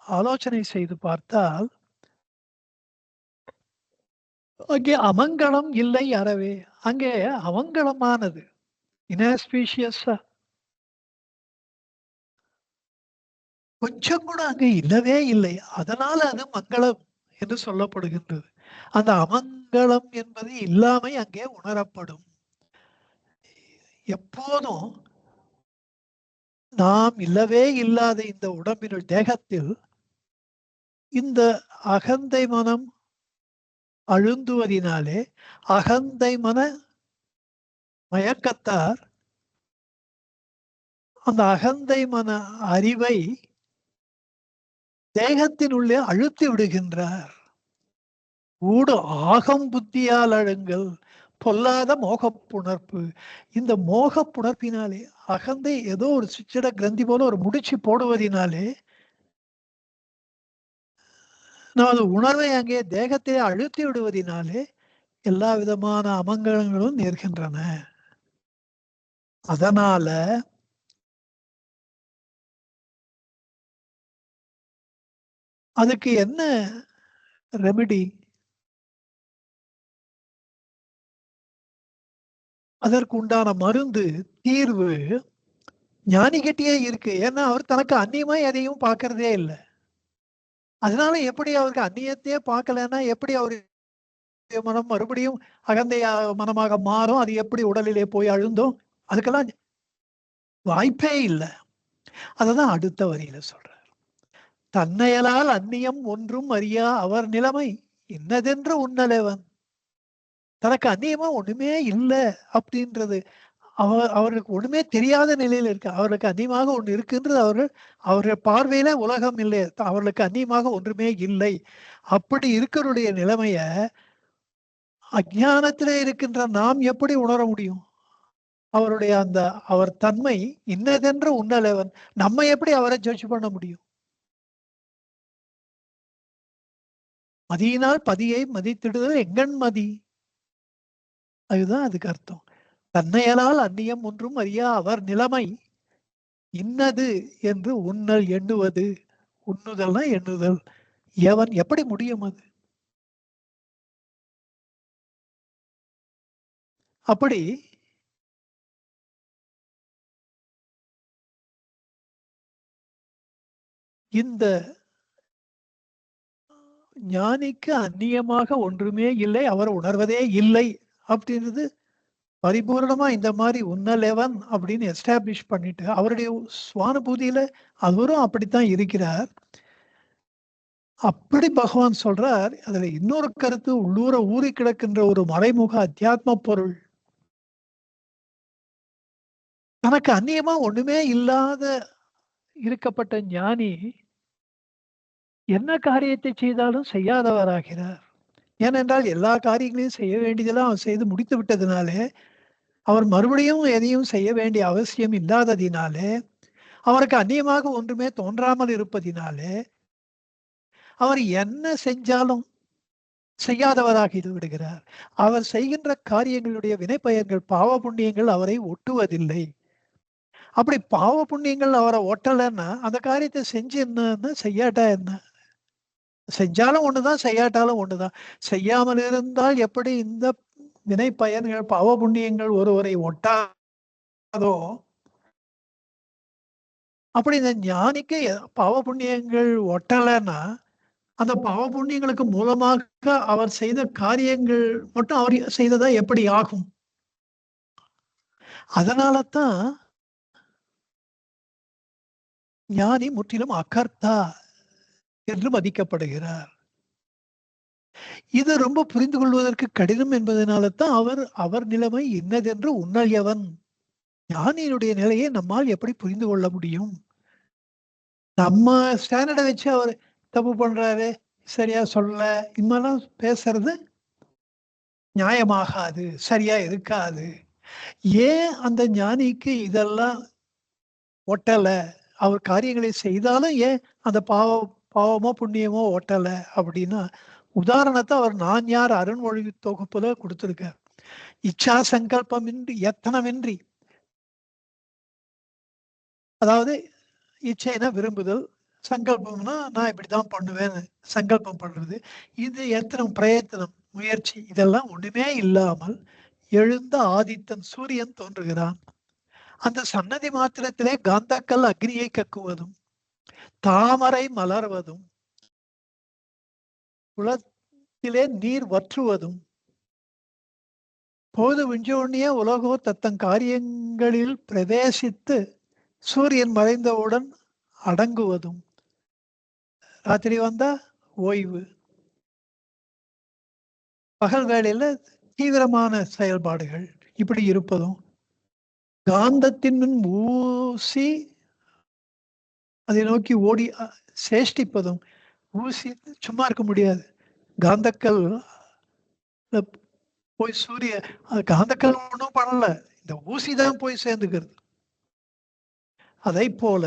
ஆலோசனை செய்து பார்த்தால் அங்கே அமங்கலம் இல்லை அறவே. அங்கே அமங்கலமானது இன்ஆஸ்பீஷியஸா கொஞ்சம் கூட அங்கே இல்லவே இல்லை. அதனால அது மங்களம் என்று சொல்லப்படுகின்றது. அந்த அமங்கலம் என்பது இல்லாமை அங்கே உணரப்படும். எப்போதும் நாம் இல்லவே இல்லாத இந்த உடம்பினுள் தேகத்தில் இந்த அகந்தை மனம் அழுந்துவதினாலே அகந்தை மன மயக்கத்தார் அந்த அகந்தை மன அறிவை தேகத்தினுள்ளே அழுத்தி விடுகின்றார். ஊடு ஆகம் புத்தியால் அழுங்கள் பொல்லாத மோகப்புணர்ப்பு. இந்த மோகப்புணர்ப்பினாலே அகந்தை ஏதோ ஒரு சிச்சட கிரந்தி போல ஒரு முடிச்சு போடுவதினாலே நமது உணர்வை அங்கே தேகத்திலே அழுத்தி விடுவதினாலே எல்லா விதமான அமங்கலங்களும் நேர்கின்றன. அதனால அதுக்கு என்ன ரெமெடி? அதற்கு உண்டான மருந்து, தீர்வு ஞானிகிட்டயே இருக்கு. ஏன்னா அவர் தனக்கு அந்நியமா எதையும் பார்க்கிறதே இல்ல. அதனால எப்படி அவருக்கு அந்நியத்தையே பார்க்கலன்னா எப்படி அவரு மனம் மறுபடியும் அகந்தையா மனமாக மாறும்? அது எப்படி உடலிலே போய் அழுந்தும்? அதுக்கெல்லாம் வாய்ப்பே இல்ல. அததான் அடுத்த வரியில சொல்றார். தன்னையலால் அந்நியம் ஒன்றும் அறியா அவர் நிலைமை இன்னதென்று உன்னலவன். தனக்கு அந்நியமா ஒண்ணுமே இல்ல அப்படின்றது அவருக்கு ஒண்ணுமே தெரியாத நிலையில இருக்கு. அவருக்கு அந்நியமாக ஒண்ணு இருக்குன்றது அவர்கள் பார்வையில உலகம் இல்லை. அவர்களுக்கு அந்நியமாக ஒன்றுமே இல்லை. அப்படி இருக்கிறவருடைய நிலைமைய அஞ்ஞானத்திலே இருக்கின்ற நாம் எப்படி உணர முடியும்? அவருடைய அவர் தன்மை இன்னதென்று உன்னலவன். நம்ம எப்படி அவரை ஜட்ஜ் பண்ண முடியும்? மதியினால் பதியை மதித்திடுதல் எங்கண் மதி. அதுதான் அதுக்கு அர்த்தம். தன்னையலால் அந்நியம் ஒன்றும் அறியா அவர் நிலைமை இன்னது என்று உன்னல் எண்ணுவது. உண்ணுதல்னா எண்ணுதல். எவன் எப்படி முடியும் அது? அப்படி இந்த ஞானிக்கு அந்நியமாக ஒன்றுமே இல்லை. அவர் உணர்வதே இல்லை அப்படின்றது பரிபூர்ணமா இந்த மாதிரி உன்னலெவன் அப்படின்னு எஸ்டாப்ளிஷ் பண்ணிட்டு அவருடைய சுவானுபூதியில அவரும் அப்படித்தான் இருக்கிறார். அப்படி பகவான் சொல்றார். அதுல இன்னொரு கருத்து உள்ளூர ஊறி கிடக்கின்ற ஒரு மறைமுக அத்தியாத்ம பொருள். தனக்கு அந்நியமா ஒண்ணுமே இல்லாத இருக்கப்பட்ட ஞானி என்ன காரியத்தை செய்தாலும் செய்யாதவராகிறார். ஏனென்றால் எல்லா காரியங்களையும் செய்ய வேண்டியதெல்லாம் அவர் செய்து முடித்து விட்டதுனாலே அவர் மறுபடியும் எதையும் செய்ய வேண்டிய அவசியம் இல்லாததினாலே அவருக்கு அந்நியமாக ஒன்றுமே தோன்றாமல் இருப்பதினாலே அவர் என்ன செஞ்சாலும் செய்யாதவராகி விடுகிறார். அவர் செய்கின்ற காரியங்களுடைய வினைப்பயன்கள் பாவ புண்ணியங்கள் அவரை ஒட்டுவதில்லை. அப்படி பாவ புண்ணியங்கள் அவரை ஒட்டலைன்னா அந்த காரியத்தை செஞ்சு என்னன்னா செய்யாட்டா என்ன? செஞ்சாலும் ஒண்ணுதான் செய்யாட்டாலும் ஒண்ணுதான். செய்யாமல் இருந்தால் எப்படி இந்த வினை பயன்கள் பாவ புண்ணியங்கள் ஒருவரை ஒட்டாதோ அப்படி இந்த ஞானிக்கு பாவ புண்ணியங்கள் ஒட்டலைன்னா அந்த பாவ புண்ணியங்களுக்கு மூலமாக அவர் செய்த காரியங்கள் மட்டும் அவர் செய்ததா எப்படி ஆகும்? அதனால தான் ஞானி முற்றிலும் அகர்த்தா என்று மதிக்கப்படுகிறார். இது ரொம்ப புரிந்து கொள்வதற்கு கடினம் என்பதனால தான் அவர் நிலைமை இன்னதென்று உன்னல்யவன். ஞானியினுடைய நிலையை நம்மால் எப்படி புரிந்து கொள்ள முடியும்? நம்ம ஸ்டாண்டர்டை வச்சு அவர் தப்பு பண்றாரு, சரியா சொல்லல, இந்தமாதிரிலாம் பேசுறது நியாயமாகாது, சரியா இருக்காது. ஏன் அந்த ஞானிக்கு இதெல்லாம் ஒட்டல? அவர் காரியங்களை செய்தாலும் ஏன் அந்த பாவமோ புண்ணியமோ ஒட்டல அப்படின்னா உதாரணத்தை அவர் நான் யார் அருண்மொழி தொகுப்புல கொடுத்திருக்கார். இச்சா சங்கல்பமின்றி எத்தனமின்றி, அதாவது இச்சைனா விரும்புதல், சங்கல்பம்னா நான் இப்படிதான் பண்ணுவேன்னு சங்கல்பம் பண்றது, இது எத்தனம் பிரயத்தனம் முயற்சி இதெல்லாம் ஒண்ணுமே இல்லாமல் எழுந்த ஆதித்தன் சூரியன் தோன்றுகிறான். அந்த சன்னதி மாத்திரத்திலே காந்தாக்கள் அக்னியை கக்குவதும் தாமரை மலர்வதும் குளத்திலே நீர் வற்றுவதும் போது விஞ்சோண்ணிய உலகோ தத்தன் காரியங்களில் பிரவேசித்து சூரியன் மறைந்தவுடன் அடங்குவதும் ராத்திரி வந்தா ஓய்வு, பகல் வேளையில தீவிரமான செயல்பாடுகள் இப்படி இருப்பதும் காந்தத்தின் முன் ஊசி அதை நோக்கி ஓடி சேஷ்டிப்பதும். ஊசி சும்மா இருக்க முடியாது. காந்தக்கல் போய் காந்தக்கல் ஒன்றும் பண்ணல, இந்த ஊசி தான் போய் சேர்ந்துக்கிறது. அதை போல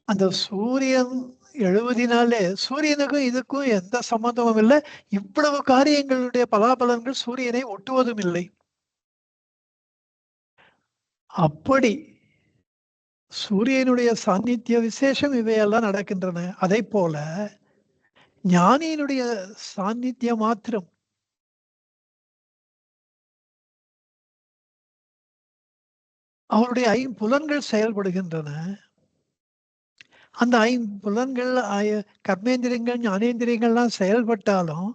அந்த சூரியன் எழுவதினாலே சூரியனுக்கும் இதுக்கும் எந்த சம்பந்தமும் இல்லை. இவ்வளவு காரியங்களுடைய பலாபலன்கள் சூரியனை ஒட்டுவதும் இல்லை. அப்படி சூரியனுடைய சாநித்திய விசேஷம் இவையெல்லாம் நடக்கின்றன. அதை போல ஞானியினுடைய சாநித்தியம் மாத்திரம் அவருடைய ஐம்புலன்கள் செயல்படுகின்றன. அந்த ஐம்புலன்கள் கர்மேந்திரியங்கள் ஞானேந்திரியங்கள்லாம் செயல்பட்டாலும்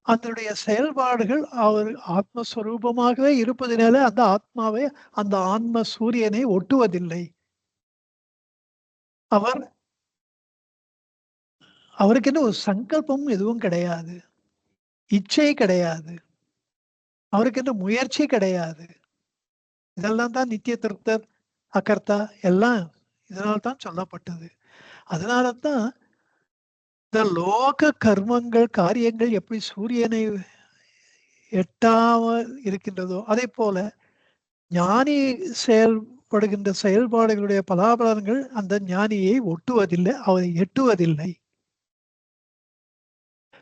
அதனுடைய செயல்பாடுகள் அவர் ஆத்மஸ்வரூபமாகவே இருப்பதினால அந்த ஆத்மாவை அந்த ஆன்ம சூரியனை ஒட்டுவதில்லை. அவர் அவருக்கு என்ன ஒரு சங்கல்பம் எதுவும் கிடையாது, இச்சை கிடையாது, அவருக்கு என்ன முயற்சி கிடையாது. இதெல்லாம் தான் நித்திய திருப்தர் அகர்த்தா எல்லாம் இதனால்தான் சொல்லப்பட்டது. அதனால தான் இந்த லோக கர்மங்கள் காரியங்கள் எப்படி சூரியனை எட்டாமல் இருக்கின்றதோ அதே போல ஞானி செயல்படுகின்ற செயல்பாடுகளுடைய பலாபலன்கள் அந்த ஞானியை ஒட்டுவதில்லை, அவரை எட்டுவதில்லை.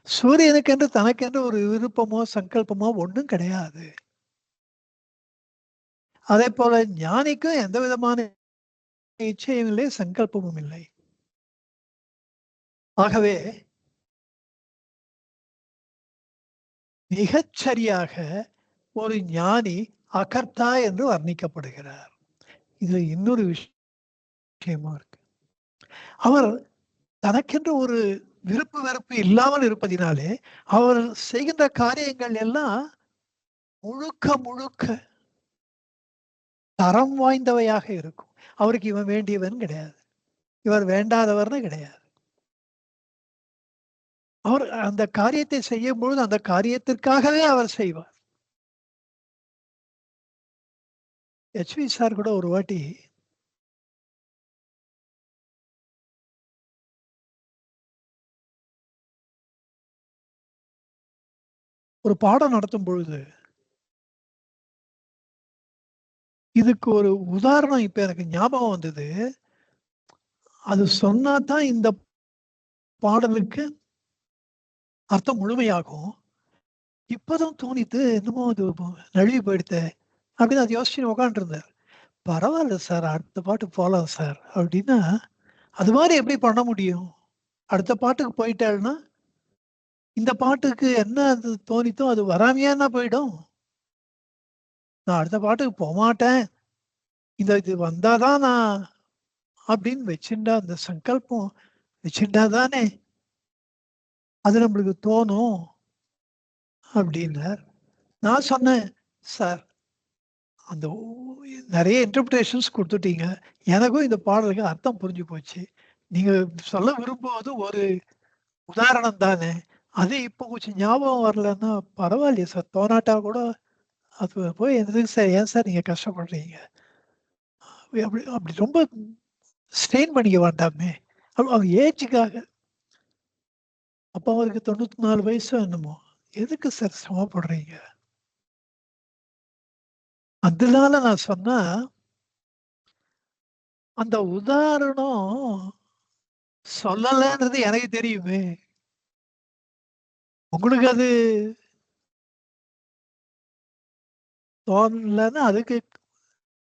சூரியனுக்கென்று தனக்கென்று ஒரு விருப்பமோ சங்கல்பமோ ஒன்றும் கிடையாது. அதே போல ஞானிக்கும் எந்த விதமான இச்சையும் இல்லை, சங்கல்பமும் இல்லை. ஆகவே மிகச்சரியாக ஒரு ஞானி அகர்த்தா என்று வர்ணிக்கப்படுகிறார். இது இன்னொரு விஷயமா இருக்கு. அவர் தனக்கென்று ஒரு விருப்பு வெறுப்பு இல்லாமல் இருப்பதினாலே அவர் செய்கின்ற காரியங்கள் எல்லாம் முழுக்க முழுக்க தரம் வாய்ந்தவையாக இருக்கும். அவருக்கு இவன் வேண்டியவன் கிடையாது, இவர் வேண்டாதவர்னு கிடையாது. அவர் அந்த காரியத்தை செய்யும் பொழுது அந்த காரியத்திற்காகவே அவர் செய்வார். HV சார் கூட ஒரு வாட்டி ஒரு பாடம் நடத்தும் பொழுது இதுக்கு ஒரு உதாரணம் இப்ப எனக்கு ஞாபகம் வந்தது. அது சொன்னா தான் இந்த பாடலுக்கு அர்த்தம் முழுமையாகும். இப்பதான் தோணித்து என்னமோ அது நழுவி போயிடுத்த அப்படின்னு அதை யோசிச்சு உட்காந்துருந்தார். பரவாயில்ல சார், அடுத்த பாட்டு போலாம் சார் அப்படின்னா, அது மாதிரி எப்படி பண்ண முடியும்? அடுத்த பாட்டுக்கு போயிட்டாள்னா இந்த பாட்டுக்கு என்ன அது தோணித்தோ அது வராமையா என்ன போயிடும்? நான் அடுத்த பாட்டுக்கு போகமாட்டேன், இது வந்தாதான் நான் அப்படின்னு வச்சுட்டா அந்த சங்கல்பம் வச்சுட்டா தானே அது நம்மளுக்கு தோணும் அப்படின்னார். நான் சொன்னேன், சார் அந்த நிறைய இன்டர்பிரேஷன்ஸ் கொடுத்துட்டீங்க, எனக்கும் இந்த பாடலுக்கு அர்த்தம் புரிஞ்சு போச்சு. நீங்க சொல்ல விரும்புவது ஒரு உதாரணம் தானே, அது இப்போ கொஞ்சம் ஞாபகம் வரலன்னா பரவாயில்லையே சார், தோணாட்டா கூட அது போய் எதுக்கு சார், ஏன் சார் நீங்க கஷ்டப்படுறீங்க, அப்படி அப்படி ரொம்ப ஸ்ட்ரெயின் பண்ணிக்க வேண்டாமே. அவங்க ஏஜுக்காக, அப்போ அவருக்கு 94 வயசு என்னமோ, எதுக்கு சார் சிரமப்படுறீங்க? அதனால நான் சொன்னா அந்த உதாரணம் சொல்லலன்றது எனக்கு தெரியுமே, உங்களுக்கு அது தோணலன்னா அதுக்கு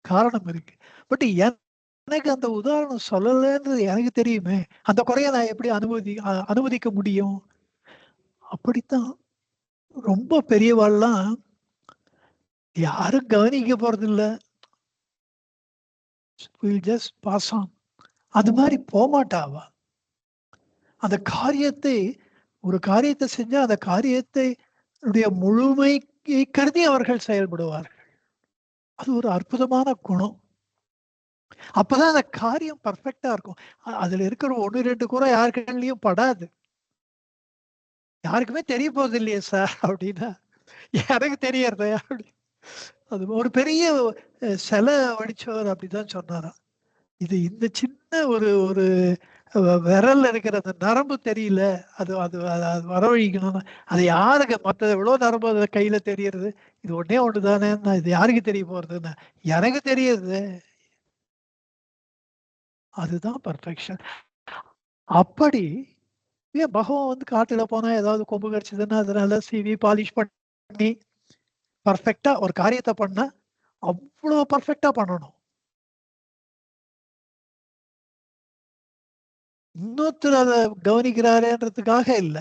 காரணம் இருக்கு. பட் எனக்கு அந்த உதாரணம் சொல்லலன்றது எனக்கு தெரியுமே, அந்த குறைய நான் எப்படி அனுமதிக்க முடியும்? அப்படித்தான் ரொம்ப பெரியவாள்லாம் யாரும் கவனிக்க போறது இல்ல, வில் ஜஸ்ட் பாஸ் ஆன், அது மாதிரி போமாட்டாவா. அந்த காரியத்தை ஒரு காரியத்தை செஞ்சா அந்த காரியத்தை முழுமையை கருதி அவர்கள் செயல்படுவார்கள். அது ஒரு அற்புதமான குணம். அப்பதான் அந்த காரியம் பர்ஃபெக்டா இருக்கும். அதுல இருக்கிற 1, 2 குறை யார் கண்ணிலையும் படாது. யாருக்குமே தெரிய போறது இல்லையே சார் அப்படின்னா, எனக்கு தெரியறதே அப்படி. அது ஒரு பெரிய சிலை வடிச்சவர் அப்படிதான் சொன்னாராம். இது இந்த சின்ன ஒரு ஒரு விரல்ல இருக்கிற அந்த நரம்பு தெரியல, அது அது அது வரவழிக்கணும். அது யாருக்கு மற்ற எவ்வளோ நரம்பு அது கையில தெரியறது, இது ஒன்னே ஒன்று தானே, இது யாருக்கு தெரிய போறதுன்னு எனக்கு தெரியுது. அதுதான் பர்ஃபெக்ஷன். அப்படி ஏன் பகவான் வந்து காட்டுல போனா ஏதாவது கொம்பு கடிச்சதுன்னா அதனால சீவி பாலிஷ் பண்ணி பர்ஃபெக்டா ஒரு காரியத்தை பண்ணா அவ்வளோ பர்ஃபெக்டா பண்ணணும். இன்னொருத்தர் அதை கவனிக்கிறாரேன்றதுக்காக இல்ல.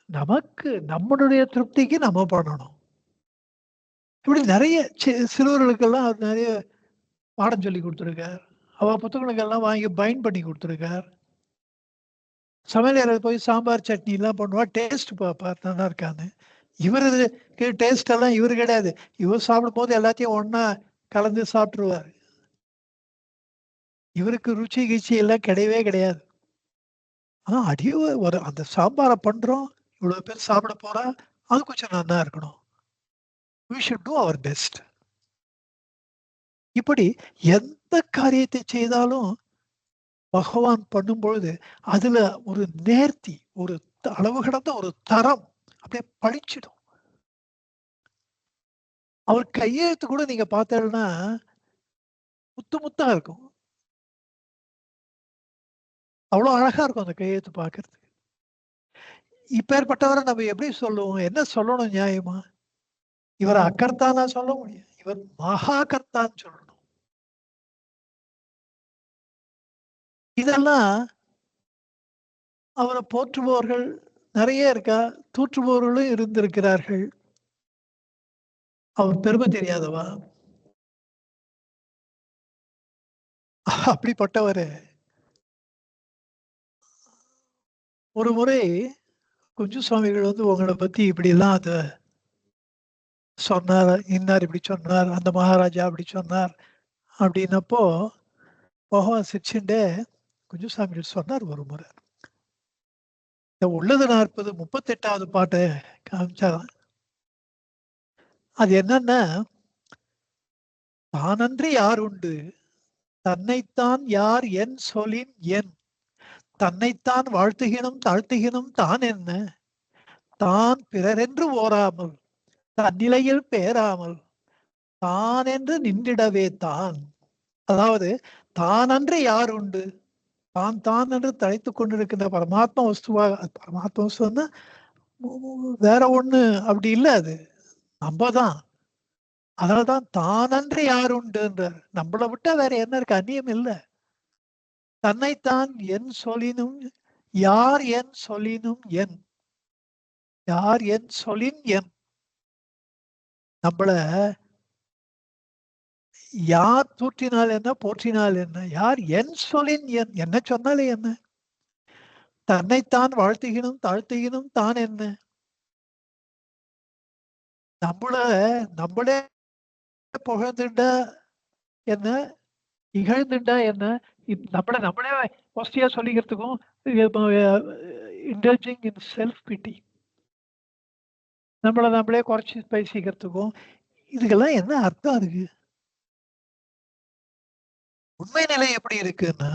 நமக்கு நம்மளுடைய திருப்திக்கு நம்ம பண்ணணும். இப்படி நெறைய சிறுவர்களுக்கெல்லாம் அவர் நெறைய பாடம் சொல்லிக் குடுத்துருக்கார். அவ புத்தகங்களுக்கெல்லாம் வாங்கி பைண்ட் பண்ணி குடுத்துருக்கார். சமையலறையில போய் சாம்பார், சட்னிலாம் பண்ணுவா. டேஸ்ட் பாப்பார் நல்லா இருக்கான்னு. இவருக்கு டேஸ்ட் எல்லாம் இவரு கிடையாது. இவர் சாப்பிடும்போது எல்லாத்தையும் ஒண்ணா கலந்து சாப்ட்டுருவாரு. இவருக்கு ருச்சி கிச்சி எல்லாம் கிடையவே கிடையாது. ஆனா அடியோ ஒரு அந்த சாம்பார பண்றோம். இவ்வளோ பேர் சாப்பிட போறா. அது கொஞ்சம் நல்லா இருக்கணும். We should do our best. இப்படி எந்த காரியத்தை செய்தாலும் பகவான் பண்ணும்பொழுது, அதுல ஒரு நேர்த்தி, ஒரு அளவு கடந்த ஒரு தரம் அப்படியே பளிச்சிடும். அவர் கையெழுத்து கூட நீங்க பார்த்தேன்னா, முத்து முத்தா இருக்கும். அவ்வளோ அழகா இருக்கும் அந்த கையெழுத்து பார்க்கறதுக்கு. இப்பேற்பட்டவர நம்ம எப்படி சொல்லுவோம்? என்ன சொல்லணும் நியாயமா? இவர அக்கர்த்தானா சொல்ல முடியும். இவர் மகா கர்த்தான்னு சொல்லணும். இதெல்லாம் அவர போற்றுபவர்கள் நெறைய இருக்கா, தூற்றுபவர்களும் இருந்திருக்கிறார்கள். அவர் பெருமை தெரியாதவா? அப்படிப்பட்டவரு. ஒரு முறை குஞ்சு சுவாமிகள் வந்து உங்கள பத்தி இப்படிலாம் அத சொன்னார். இன்னார் இப்படி சொன்னார். அந்த மகாராஜா அப்படி சொன்னார். அப்படின்னப்போ, பகவான் சிரிச்சுண்டே குஞ்சு சாமிகள் சொன்னார் ஒரு முறை. இந்த உள்ளது 40 38வது பாட்ட காமிச்சாராம். அது என்னன்னா, "தானன்றி யார் உண்டு? தன்னைத்தான் யார் என் சொலின் என்? தன்னைத்தான் வாழ்த்துகினும் தாழ்த்துகினும் தான் என்ன? தான் பிறரென்று ஓராமல், தன்னிலையில் பேராமல், தானென்று நின்றிடவே தான்." அதாவது, தானன்றி யார் உண்டு? தான் தான் என்று தழைத்துக் கொண்டிருக்கின்ற பரமாத்ம வஸ்துவா பரமாத்ம வஸ்துன்னா வேற ஒண்ணு அப்படி இல்ல அது. நம்ப தான். அதனாலதான் தானன்றி யார் உண்டுன்றார். நம்மள விட்டா வேற என்ன இருக்கு? அந்நியம் இல்ல. தன்னைத்தான் என் சொலினும் யார் என் சொலினும் என். யார் என் சொலின் என். நம்மள யார் தூற்றினால் என்ன? போற்றினால் என்ன? யார் என் சொலின் என். என்ன சொன்னாலே என்ன? தன்னைத்தான் வாழ்த்துகினும் தாழ்த்துகினும் தான் என்ன? நம்மள நம்மளே புகழ்ந்துட்டா என்ன? இகழ்ந்துட்டா என்ன? நம்மள நம்மளே ஒஸ்தியா சொல்லிக்கிறதுக்கும் இண்டல்ஜிங் இன் செல்ஃப் பிட்டி. நம்மள நம்மளே குறைச்சு பேசிக்கிறதுக்கும் இதுக்கெல்லாம் என்ன அர்த்தம் இருக்கு? உண்மை நிலை எப்படி இருக்குன்னா,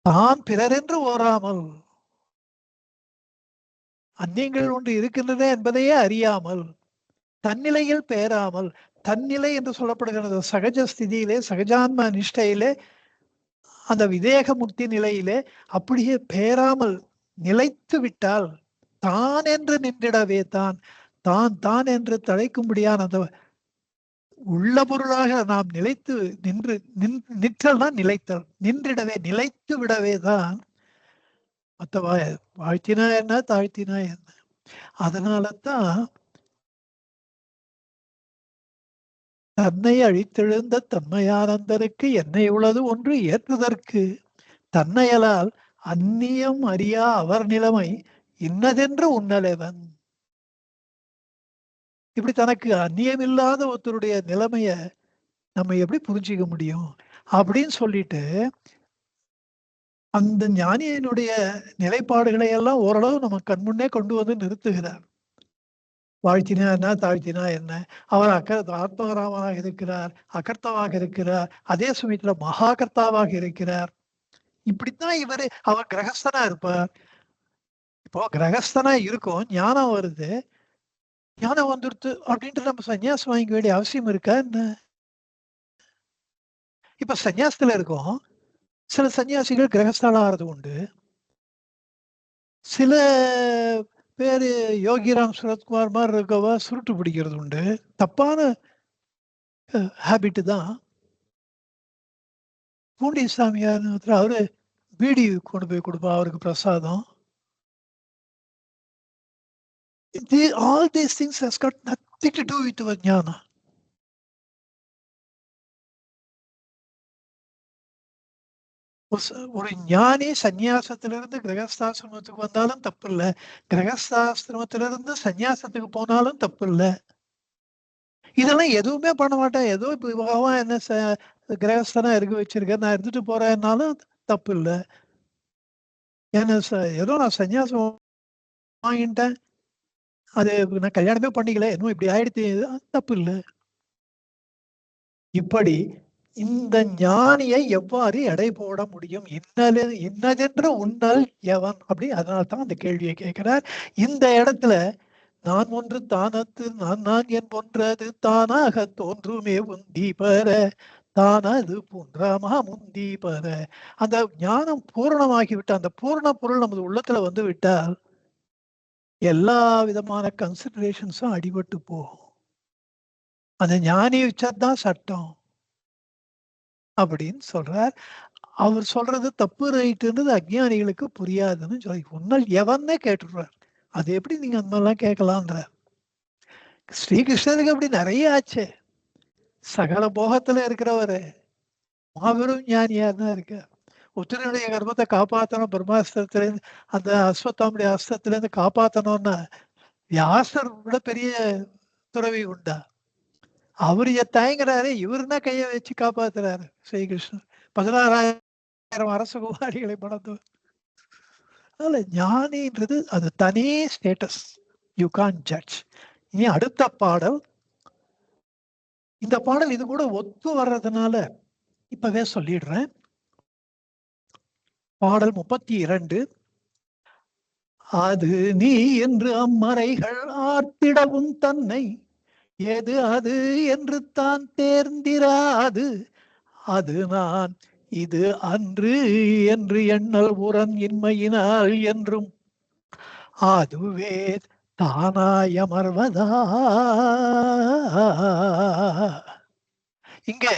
தான் பிறரென்று ஓராமல், அந்நியங்கள் ஒன்று இருக்கின்றன என்பதையே அறியாமல், தன்னிலையில் பேராமல், தன்னிலை என்று சொல்லப்படுகிறது சகஜ ஸ்திதியிலே, சகஜான்ம நிஷ்டையிலே, அந்த விதேக முக்தி நிலையிலே அப்படியே பேராமல் நிலைத்து விட்டால், தான் என்று நின்றிடவே தான், தான் தான் என்று தழைக்கும்படியான அந்த உள்ள பொருளாக நாம் நிலைத்து நிற்றல் தான் நிலைத்தல். நின்றிடவே நிலைத்து விடவே தான் மத்த வாழ்த்தினா என்ன, தாழ்த்தினா என்ன. அதனால தான் தன்னை அழித்தெழுந்த தன்மையானந்தருக்கு என்னை உளது ஒன்று ஏற்றுதற்கு தன்னையலால் அந்நியம் அறியா அவர் நிலைமை இன்னதென்று உன்னலவன். இப்படி தனக்கு அந்நியம் இல்லாத ஒருத்தருடைய நிலைமைய நம்ம எப்படி புரிஞ்சுக்க முடியும்? அப்படின்னு சொல்லிட்டு, அந்த ஞானியினுடைய நிலைப்பாடுகளை எல்லாம் ஓரளவு நம்ம கண்முன்னே கொண்டு வந்து நிறுத்துகிறார். வாழ்த்தினா என்ன? தாழ்த்தினா என்ன? அவர் ஆத்மராமனாக இருக்கிறார், அகர்த்தாவாக இருக்கிறார், அதே சமயத்துல மகாகர்த்தாவாக இருக்கிறார். இப்படித்தான் அவர் கிரகஸ்தனா இருப்பார். இப்போ கிரகஸ்தனா இருக்கும், ஞானம் வருது. ஞானம் வந்துருத்து அப்படின்ட்டு நம்ம சன்னியாசம் வாங்கிக்க வேண்டிய அவசியம் இருக்கா என்ன? இப்ப சன்னியாசத்துல இருக்கோம். சில சன்னியாசிகள் கிரகஸ்தலா ஆறது உண்டு. சில பேரு யோகிராம் சுரத்குமார் மாரி இருக்கவா சுருட்டு பிடிக்கிறது உண்டு. தப்பான ஹேபிட் தான். பூண்டி சாமியார் அவரு பீடி கொண்டு போய் கொடுப்பா அவருக்கு பிரசாதம். All these things has got nothing to do with our ஞானா. ஒரு ஞானி சந்நியாசத்திலிருந்து கிரகஸ்தாசிரமத்துக்கு வந்தாலும் தப்பு இல்லை, கிரகஸ்தாசிரமத்திலிருந்து சந்நியாசத்துக்கு போனாலும் தப்பு இல்லை. இதெல்லாம் எதுவுமே பண்ண மாட்டேன், ஏதோ இப்ப பகவான் என்ன கிரகஸ்தனா இருக்க வச்சிருக்கேன், நான் இருந்துட்டு போறேன்னாலும் தப்பு இல்லை. ஏன்னா ஏதோ நான் சன்னியாசம் வாங்கிட்டேன், அது நான் கல்யாணமே பண்ணிக்கல, இன்னும் இப்படி ஆயிடுத்து, தப்பு இல்லை. இப்படி இந்த ஞானியை எவ்வாறு எடை போட முடியும்? இன்னதென்று உன்னல் எவன் அப்படி. அதனால்தான் அந்த கேள்வியை கேட்கிறார். இந்த இடத்துல நான் ஒன்று தானத்து நான் என்பொன்றது தானாக தோன்றுமே உந்தி பெற தானது போன்றமா முந்தி பெற. அந்த ஞானம் பூரணமாகிவிட்ட அந்த பூர்ண பொருள் நமது உள்ளத்துல வந்து விட்டால் எல்லா விதமான கன்சிடரேஷன்ஸும் அடிபட்டு போகும். அந்த ஞானி வச்சதுதான் சட்டம் அப்படின்னு சொல்றார். அவர் சொல்றது தப்பு ரைட்டுன்றது அஜ்ஞானிகளுக்கு புரியாதுன்னு சொல்லி உன்னால் எவன்னே கேட்டுடுறார். அது எப்படி நீங்க அந்த மாதிரிலாம் கேட்கலான்ற? ஸ்ரீகிருஷ்ணருக்கு அப்படி நிறைய ஆச்சு. சகல போகத்துல இருக்கிறவரு மாபெரும் ஞானியா தான் இருக்க. உத்தரனுடைய கர்ப்பத்தை காப்பாற்றணும், பிரம்மாஸ்திரத்திலேருந்து அந்த அஸ்வத்தாமுடைய அஸ்திரத்திலேருந்து காப்பாற்றணும்னா வியாசர் விட பெரிய துறவி உண்டா? அவரு தயங்குறாரு, இவருன்னா கையை வச்சு காப்பாத்துறாரு ஸ்ரீகிருஷ்ணன். 16,000 அரச குமாரிகளை மணந்து. அதனால ஞானின்றது அது தனி ஸ்டேட்டஸ், யூ கான் ஜட்ஜ். இனி அடுத்த பாடல், இந்த பாடல் இது கூட ஒத்து வர்றதுனால இப்பவே சொல்லிடுறேன். பாடல் 32. அது நீ என்று அம்மறைகள் ஆர்த்திடவும் தன்னை ஏது அது என்று தான் தேர்ந்திராது அது நான் இது அன்று என்று எண்ணல் உரன் இன்மையினால் என்றும் அதுவே தானாய் அமர்வதா. இங்கே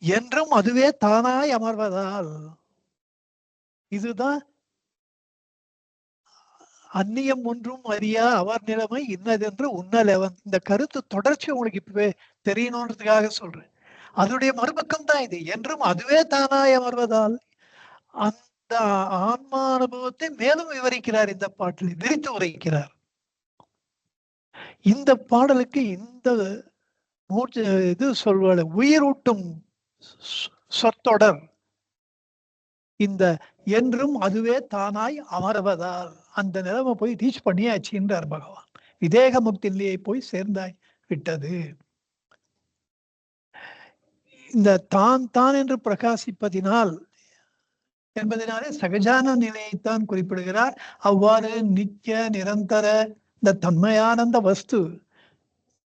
என்றும் அதுவே தானாய் அமர்வதால், இதுதான் அந்நியம் ஒன்றும் அறியா அவர் நிலைமை இன்னதென்று உன்னலவன். இந்த கருத்து தொடர்ச்சி உங்களுக்கு இப்பவே தெரியணுன்றதுக்காக சொல்றேன். அதனுடைய மறுபக்கம் தான் இது. என்றும் அதுவே தானாய் அமர்வதால் அந்த ஆன்மா அனுபவத்தை மேலும் விவரிக்கிறார் இந்த பாட்டில், விரித்து உரைக்கிறார். இந்த பாடலுக்கு இந்த இது சொல்வாள் உயிரூட்டும் சொற்றொடர் இந்த என்றும் அதுவே தானாய் அமர்வதால் அந்த நிலைமை போய் ரீச் பண்ணியாச்சுன்றார் பகவான். விதேக முக்தி நிலையை போய் சேர்ந்தாய் விட்டது. இந்த தான் தான் என்று பிரகாசிப்பதினால் என்பதனாலே சகஜான நிலையைத்தான் குறிப்பிடுகிறார். அவ்வாறு நித்திய நிரந்தர இந்த தன்மையானந்த வஸ்து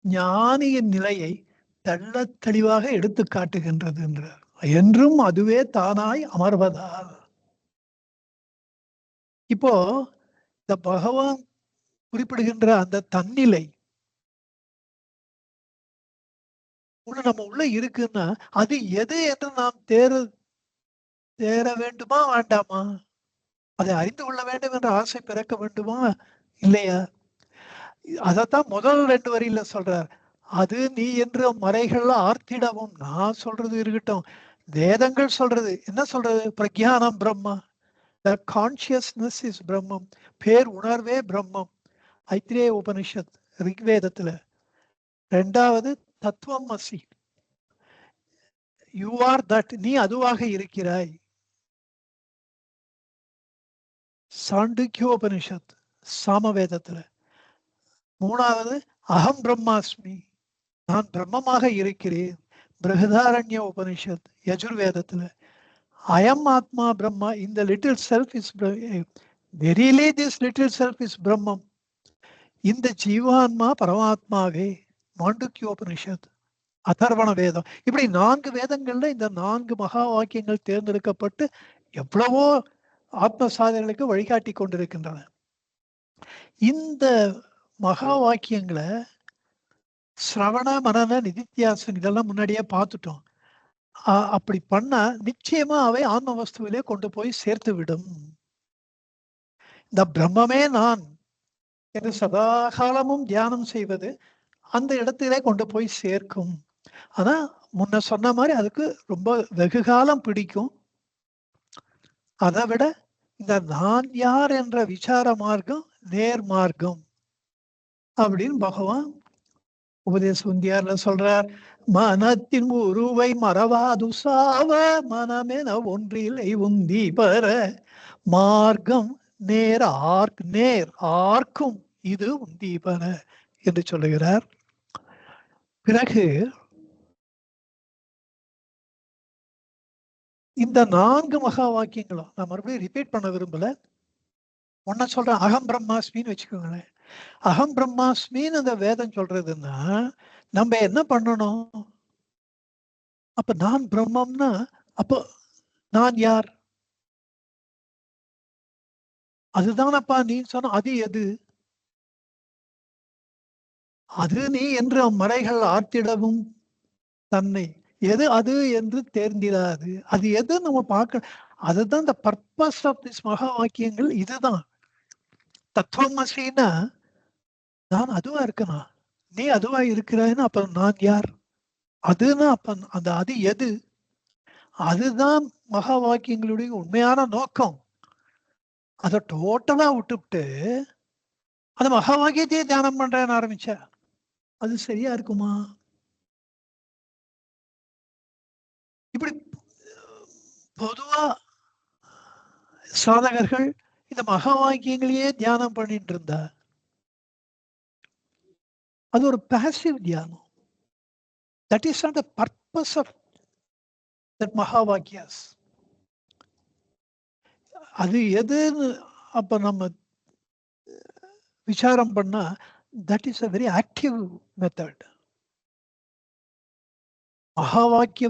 ஞானியின் நிலையை தெள்ள தெளிவாக எடுத்து காட்டுகின்றது என்றார். என்றும் அதுவே தானாய் அமர்வதால். இப்போ இந்த பகவான் குறிப்பிடுகின்ற அந்த தன்னிலை நம்ம உள்ள இருக்குன்னா அது எது என்று நாம் தேர வேண்டுமா வேண்டாமா? அதை அறிந்து கொள்ள வேண்டும் என்ற ஆசை பிறக்க வேண்டுமா இல்லையா? அதத்தான் முதல் 2 வரியில சொல்றார். அது நீ என்று மறைகள் ஆர்த்திடவும். நான் சொல்றது இருக்கட்டும், வேதங்கள் சொல்றது என்ன சொல்றது? பிரக்ஞானம் பிரம்மா, the consciousness is பிரம்மம், பேர் உணர்வே பிரம்மம். ஐத்திரேய உபனிஷத் ரிக்வேதத்துல. 2வது தத்துவம் அசி, யூ ஆர் தட், நீ அதுவாக இருக்கிறாய். சாண்டுக்யோபனிஷத் சாமவேதத்துல. 3வது அகம் பிரம்மாஸ்மி, நான் பிரம்மமாக இருக்கிறேன். பிருகதாரண்ய உபனிஷத் யஜுர்வேதத்துல. அயம் ஆத்மா பிரம்மா, இந்த little self is verily this little self is பிரம்மம். இந்த ஜீவான்மா பரமாத்மாவே மாண்டுக்யோபனிஷத் அதர்வண வேதம். இப்படி 4 வேதங்கள்ல இந்த 4 மகா வாக்கியங்கள் தேர்ந்தெடுக்கப்பட்டு எவ்வளவோ ஆத்ம சாதனைகளுக்கு வழிகாட்டி கொண்டிருக்கின்றன. இந்த மகா வாக்கியங்களை சிரவண மனன நிதித்தியாசம் இதெல்லாம் முன்னாடியே பார்த்துட்டோம். அப்படி பண்ணா நிச்சயமா அவை ஆன்ம வஸ்துவிலே கொண்டு போய் சேர்த்து விடும். இந்த பிரம்மமே நான் என்று சதா காலமும் தியானம் செய்வது அந்த இடத்திலே கொண்டு போய் சேர்க்கும். ஆனா முன்ன சொன்ன மாதிரி அதுக்கு ரொம்ப வெகு காலம் பிடிக்கும். அதை விட இந்த நான் யார் என்ற விசார மார்க்கம் நேர் மார்க்கம் அப்படின்னு பகவான் உபதேச உந்தியார்ல சொல்றார். மனத்தின் உருவை மறவாது சாவ மனமென ஒன்றிலை உந்தி பெற மார்க்கம் நேர் ஆர்க்கும் இது உந்தி பெற என்று சொல்லுகிறார். பிறகு இந்த 4 மகா வாக்கியங்களும் நான் மறுபடியும் ரிப்பீட் பண்ண விரும்பல. ஒன்ன சொல்றேன், அகம் பிரம்மாஸ்மின்னு வச்சுக்கோங்களேன். அகம் பிரம்மாஸ்மின்னு அந்த வேதம் சொல்றதுன்னா நம்ம என்ன பண்ணணும்? அப்ப நான் பிரம்மம்னா அப்போ நான் யார்? அதுதானப்பா நீ சொன்ன. அது எது? அது நீ என்று மறைகள் ஆர்த்திடவும் தன்னை எது அது என்று தேர்ந்திடாது. அது எது நம்ம பார்க்க. அதுதான் இந்த பர்பஸ் ஆஃப் திஸ் மகா வாக்கியங்கள். இதுதான் தத்துவமசின்னா நான் அதுவா இருக்கணும், நீ அதுவா இருக்கிறாய்னா அப்ப நான் யார்? அதுனா அப்ப அந்த அது எது? அதுதான் மகா வாக்கியங்களுடைய உண்மையான நோக்கம். அதை டோட்டலா விட்டுவிட்டு அந்த மகா வாக்கியத்தையே தியானம் பண்றேன்னு ஆரம்பிச்சா அது சரியா இருக்குமா? இப்படி பொதுவா சாதகர்கள் இந்த மகா வாக்கியங்களையே தியானம் பண்ணிட்டு இருந்தா அது ஒரு பாசிவ் தியானம். That is not the purpose of that மகா வாக்கியாஸ். அது எதுன்னு அப்ப நம்ம விசாரம் பண்ணா that is a very active method. மகா வாக்கிய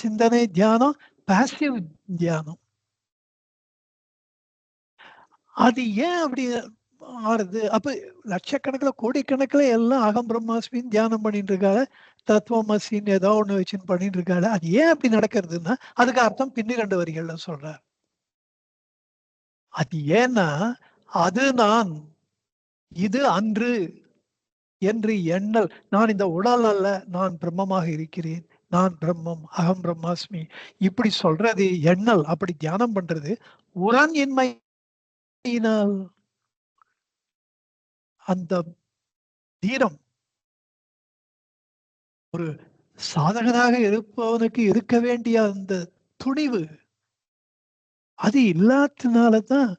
சிந்தனை தியானம் பாசிவ் தியானம். அது ஏன் அப்படி ஆறுது? அப்ப லட்சக்கணக்கில் கோடிக்கணக்கில் எல்லாம் அகம் பிரம்மாஸ்மின்னு தியானம் பண்ணிட்டு இருக்காங்க, தத்துவமசின்னு ஏதோ ஒண்ணு வச்சுன்னு பண்ணிட்டு இருக்காங்க. அது ஏன் அப்படி நடக்கிறதுன்னா அதுக்கு அர்த்தம் பின்னிரண்டு வரிகள்ல சொல்றார். அது ஏன்னா அது நான் இது அன்று என்று எண்ணல். நான் இந்த உடல் அல்ல, நான் பிரம்மமாக இருக்கிறேன், நான் பிரம்மம், அகம் பிரம்மாஸ்மி இப்படி சொல்றது எண்ணல். அப்படி தியானம் பண்றது உரன் இன்மையினால். அந்த தீரம் ஒரு சாதகனாக இருப்பவனுக்கு இருக்க வேண்டிய அந்த துணிவு அது இல்லாதனாலதான்.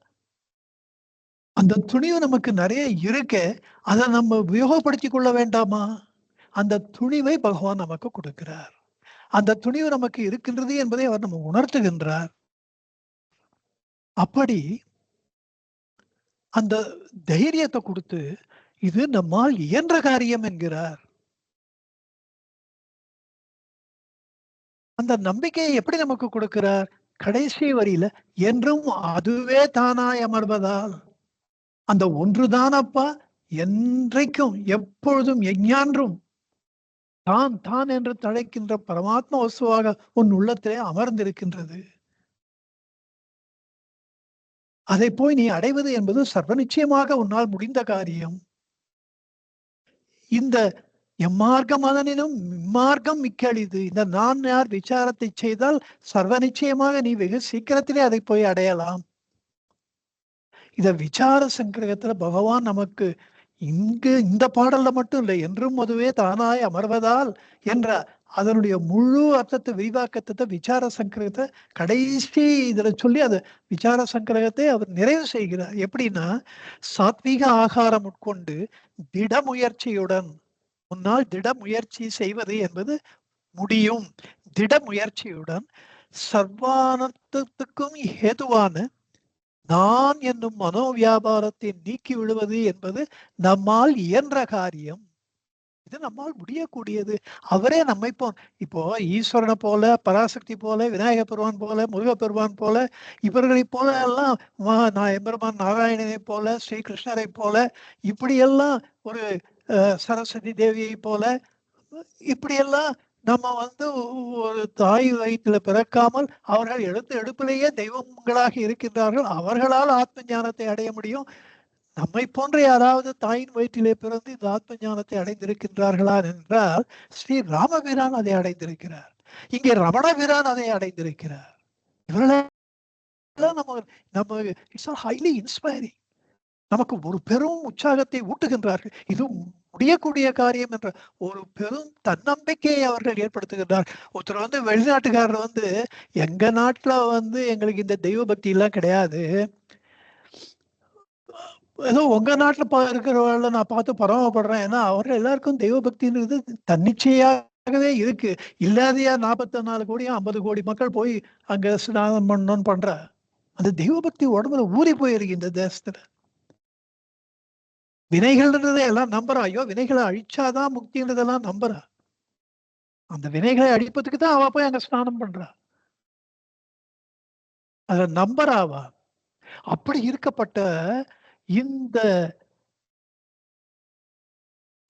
அந்த துணிவு நமக்கு நிறைய இருக்க, அதை நம்ம உபயோகப்படுத்திக் கொள்ள வேண்டாமா? அந்த துணிவை பகவான் நமக்கு கொடுக்கிறார். அந்த துணிவு நமக்கு இருக்கின்றது என்பதை அவர் நம்ம உணர்த்துகின்றார். அப்படி அந்த தைரியத்தை கொடுத்து இது நம்மால் இயன்ற காரியம் என்கிறார். அந்த நம்பிக்கையை எப்படி நமக்கு கொடுக்கிறார்? கடைசி வரியில என்றும் அதுவே தானாய் அமர்வதால் அந்த ஒன்றுதானப்பா என்றைக்கும் எப்பொழுதும் எஞ்ஞான்றும் தான் தான் என்று தழைக்கின்ற பரமாத்ம வஸ்துவாக உன் உள்ளத்திலே அமர்ந்திருக்கின்றது. அதை போய் நீ அடைவது என்பது சர்வ நிச்சயமாக உன்னால் முடிந்த காரியம். இந்த எம்மார்க்கம் அதனினும் இம்மார்க்கம் மிக்களிது. இந்த நான் யார் விசாரத்தை செய்தால் சர்வ நிச்சயமாக நீ வெகு சீக்கிரத்திலே அதை போய் அடையலாம். இத விசார சங்கிரகத்துல பகவான் நமக்கு இங்கு இந்த பாடல்ல மட்டும் இல்லை, என்றும் அதுவே தானாய் அமர்வதால் என்ற அதனுடைய முழு அர்த்தத்தை விரிவாக்கத்தை விசார சங்கிரகத்தை கடைசி இதுல சொல்லி அது விசார சங்கிரகத்தை அவர் நிறைவு செய்கிறார். எப்படின்னா சாத்வீக ஆகாரம் உட்கொண்டு திட முயற்சியுடன் முன்னால் திட முயற்சி செய்வது என்பது முடியும். திட முயற்சியுடன் சர்வானத்துக்கும் ஏதுவான நான் என்னும் மனோவியாபாரத்தை நீக்கி விடுவது என்பது நம்மால் இயன்ற காரியம். இது நம்மால் முடியக்கூடியது. அவரே நம்மை இப்போ ஈஸ்வரனை போல, பராசக்தி போல, விநாயக பெருமான் போல, முருக பெருமான் போல இவர்களை போல எல்லாம் நான் எம்பெருமான் நாராயணனை போல, ஸ்ரீகிருஷ்ணரை போல இப்படியெல்லாம் ஒரு சரஸ்வதி தேவியை போல இப்படியெல்லாம் நம்ம ஒரு தாய் வயிற்றுல பிறக்காமல் அவர்கள் எடுப்பிலேயே தெய்வங்களாக இருக்கின்றார்கள். அவர்களால் ஆத்ம ஞானத்தை அடைய முடியும். நம்மை போன்ற யாராவது தாயின் வயிற்றிலே பிறந்து இந்த ஆத்ம ஞானத்தை அடைந்திருக்கின்றார்களா என்றால் ஸ்ரீ ராமபிரான் அதை அடைந்திருக்கிறார். இங்கே ரமணபிரான் அதை அடைந்திருக்கிறார். இவர்களெல்லாம் நம்ம நம்ம இட்ஸ் ஹைலி இன்ஸ்பைரிங். நமக்கு ஒரு பெரும் உற்சாகத்தை ஊட்டுகின்றார்கள். இது முடியக்கூடிய காரியம் என்ற ஒரு பெரும் தன்னம்பிக்கையை அவர்கள் ஏற்படுத்துகின்றார். ஒருத்தர் வெளிநாட்டுக்காரர் எங்க நாட்டுல எங்களுக்கு இந்த தெய்வ பக்தி எல்லாம் கிடையாது, ஏதோ உங்க நாட்டுல இருக்கிறவங்கள நான் பார்த்து பரமப்படுறேன். ஏன்னா அவர்கள் எல்லாருக்கும் தெய்வ பக்தின்றது தன்னிச்சையாகவே இருக்கு. இல்லாதையா 44 கோடி 50 கோடி மக்கள் போய் அங்க ஸ்நானம் பண்ணணும்னு பண்ற அந்த தெய்வ பக்தி உடம்புல ஊறி போயிருக்கு இந்த தேசத்துல. வினைகள்ன்றதை எல்லாம் நம்புறா. ஐயோ வினைகளை அழிச்சாதான் முக்தின்றதெல்லாம் நம்புறா. அந்த வினைகளை அழிப்பதுக்கு தான் அவ போய் அங்க ஸ்நானம் பண்றா. அத நம்புறாவா. அப்படி இருக்கப்பட்ட இந்த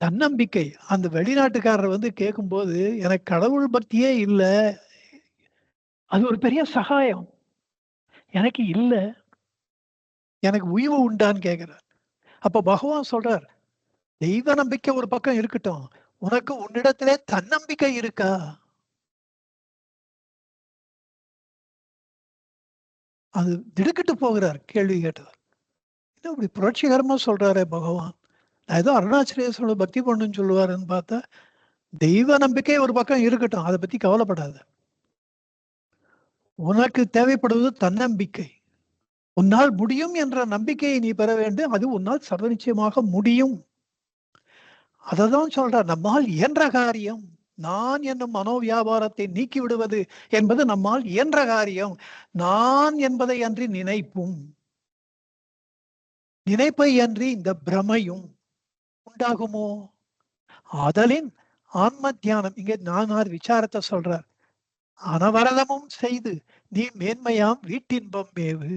தன்னம்பிக்கை அந்த வெளிநாட்டுக்காரர் கேட்கும்போது எனக்கு கடவுள் பக்தியே இல்லை, அது ஒரு பெரிய சகாயம் எனக்கு இல்ல, எனக்கு உய்வு உண்டான்னு கேட்கிறார். அப்ப பகவான் சொல்றார், தெய்வ நம்பிக்கை ஒரு பக்கம் இருக்கட்டும், உனக்கு உன்னிடத்திலே தன்னம்பிக்கை இருக்கா? அது திடுக்கிட்டு போகிறார் கேள்வி கேட்டவர். இப்படி புரட்சிகரமா சொல்றாரே பகவான். நான் ஏதோ அருணாச்சலேஸ்வரோட பக்தி பண்ணுன்னு சொல்லுவாருன்னு பார்த்தா, தெய்வ நம்பிக்கை ஒரு பக்கம் இருக்கட்டும், அதை பத்தி கவலைப்படாத. உனக்கு தேவைப்படுவது தன்னம்பிக்கை. உன்னால் முடியும் என்ற நம்பிக்கையை நீ பெற வேண்டும். அது உன்னால் சர்வ நிச்சயமாக முடியும். அததான் சொல்றார், நம்மால் இயன்ற காரியம். நான் என்னும் மனோ வியாபாரத்தை நீக்கி விடுவது என்பது நம்மால் இயன்ற காரியம். நான் என்பதை அன்றி நினைப்பும், நினைப்பை அன்றி இந்த பிரமையும் உண்டாகுமோ? ஆதலின் ஆன்ம தியானம், இங்க நானார் விசாரத்தை சொல்றார். அனவரதமும் செய்து நீ மேன்மையாம் வீட்டின்பம் மேவு.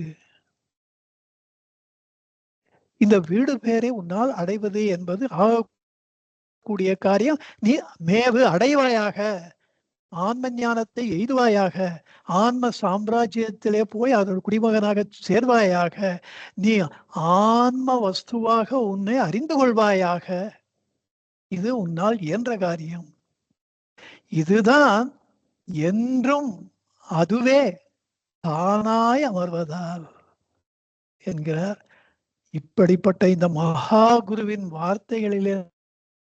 இந்த வீடு பேரை உன்னால் அடைவது என்பது ஆகக்கூடிய காரியம். நீ மேவு அடைவாயாக, ஆன்ம ஞானத்தை எய்துவாயாக, ஆன்ம சாம்ராஜ்யத்திலே போய் அதோட குடிமகனாக சேர்வாயாக, நீ ஆன்ம வஸ்துவாக உன்னை அறிந்து கொள்வாயாக. இது உன்னால் இயன்ற காரியம். இதுதான் என்றும் அதுவே தானாய் அமர்வதால் என்கிறார். இப்படிப்பட்ட இந்த மகா குருவின் வார்த்தைகளிலே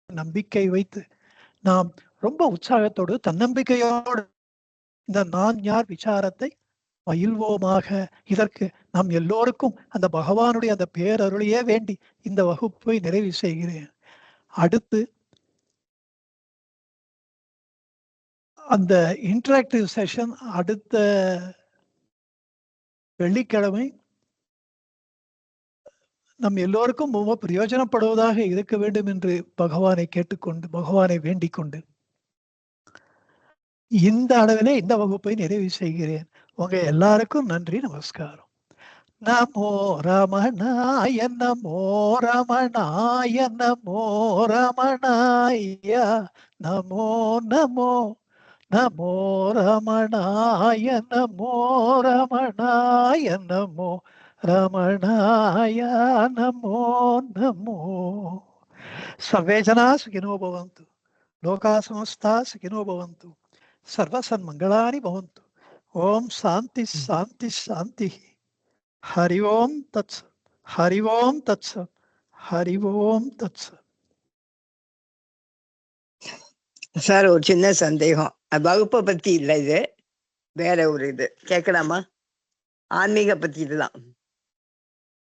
நம்பிக்கை வைத்து நாம் ரொம்ப உற்சாகத்தோடு தன்னம்பிக்கையோடு இந்த நான் யார் விசாரத்தை பயில்வோமாக. இதற்கு நாம் எல்லோருக்கும் அந்த பகவானுடைய அந்த பேரருளையே வேண்டி இந்த வகுப்பை நிறைவு செய்கிறேன். அடுத்து அந்த இன்டராக்டிவ் செஷன் அடுத்த வெள்ளிக்கிழமை நம் எல்லோருக்கும் ரொம்ப பிரயோஜனப்படுவதாக இருக்க வேண்டும் என்று பகவானை கேட்டுக்கொண்டு, பகவானை வேண்டிக் கொண்டு இந்த அளவிலே இந்த வகுப்பை நிறைவு செய்கிறேன். உங்க எல்லாருக்கும் நன்றி, நமஸ்காரம். நமோ ரமணாய, நமோ ரமணாய, நமோ ரமணாய, நமோ நமோ நமோ ரமணாய, நமோ ரமணாய, நமோ ரமணாய, நமோ நமோ. சர்வே ஜனா சுகினோ பவந்து, லோகா சமஸ்தா சுகினோ பவந்து, சர்வ சன்மங்களானி பவந்து. ஓம் சாந்தி சாந்தி சாந்தி. ஹரி ஓம் தத் சத், ஹரி ஓம் தத் சத், ஹரி ஓம் தத் சத்.
சார், ஒரு சின்ன சந்தேகம். வகுப்பை பத்தி இல்லை, இது வேற ஒரு இது கேட்கலாமா? ஆன்மீக பத்தி இதுதான்.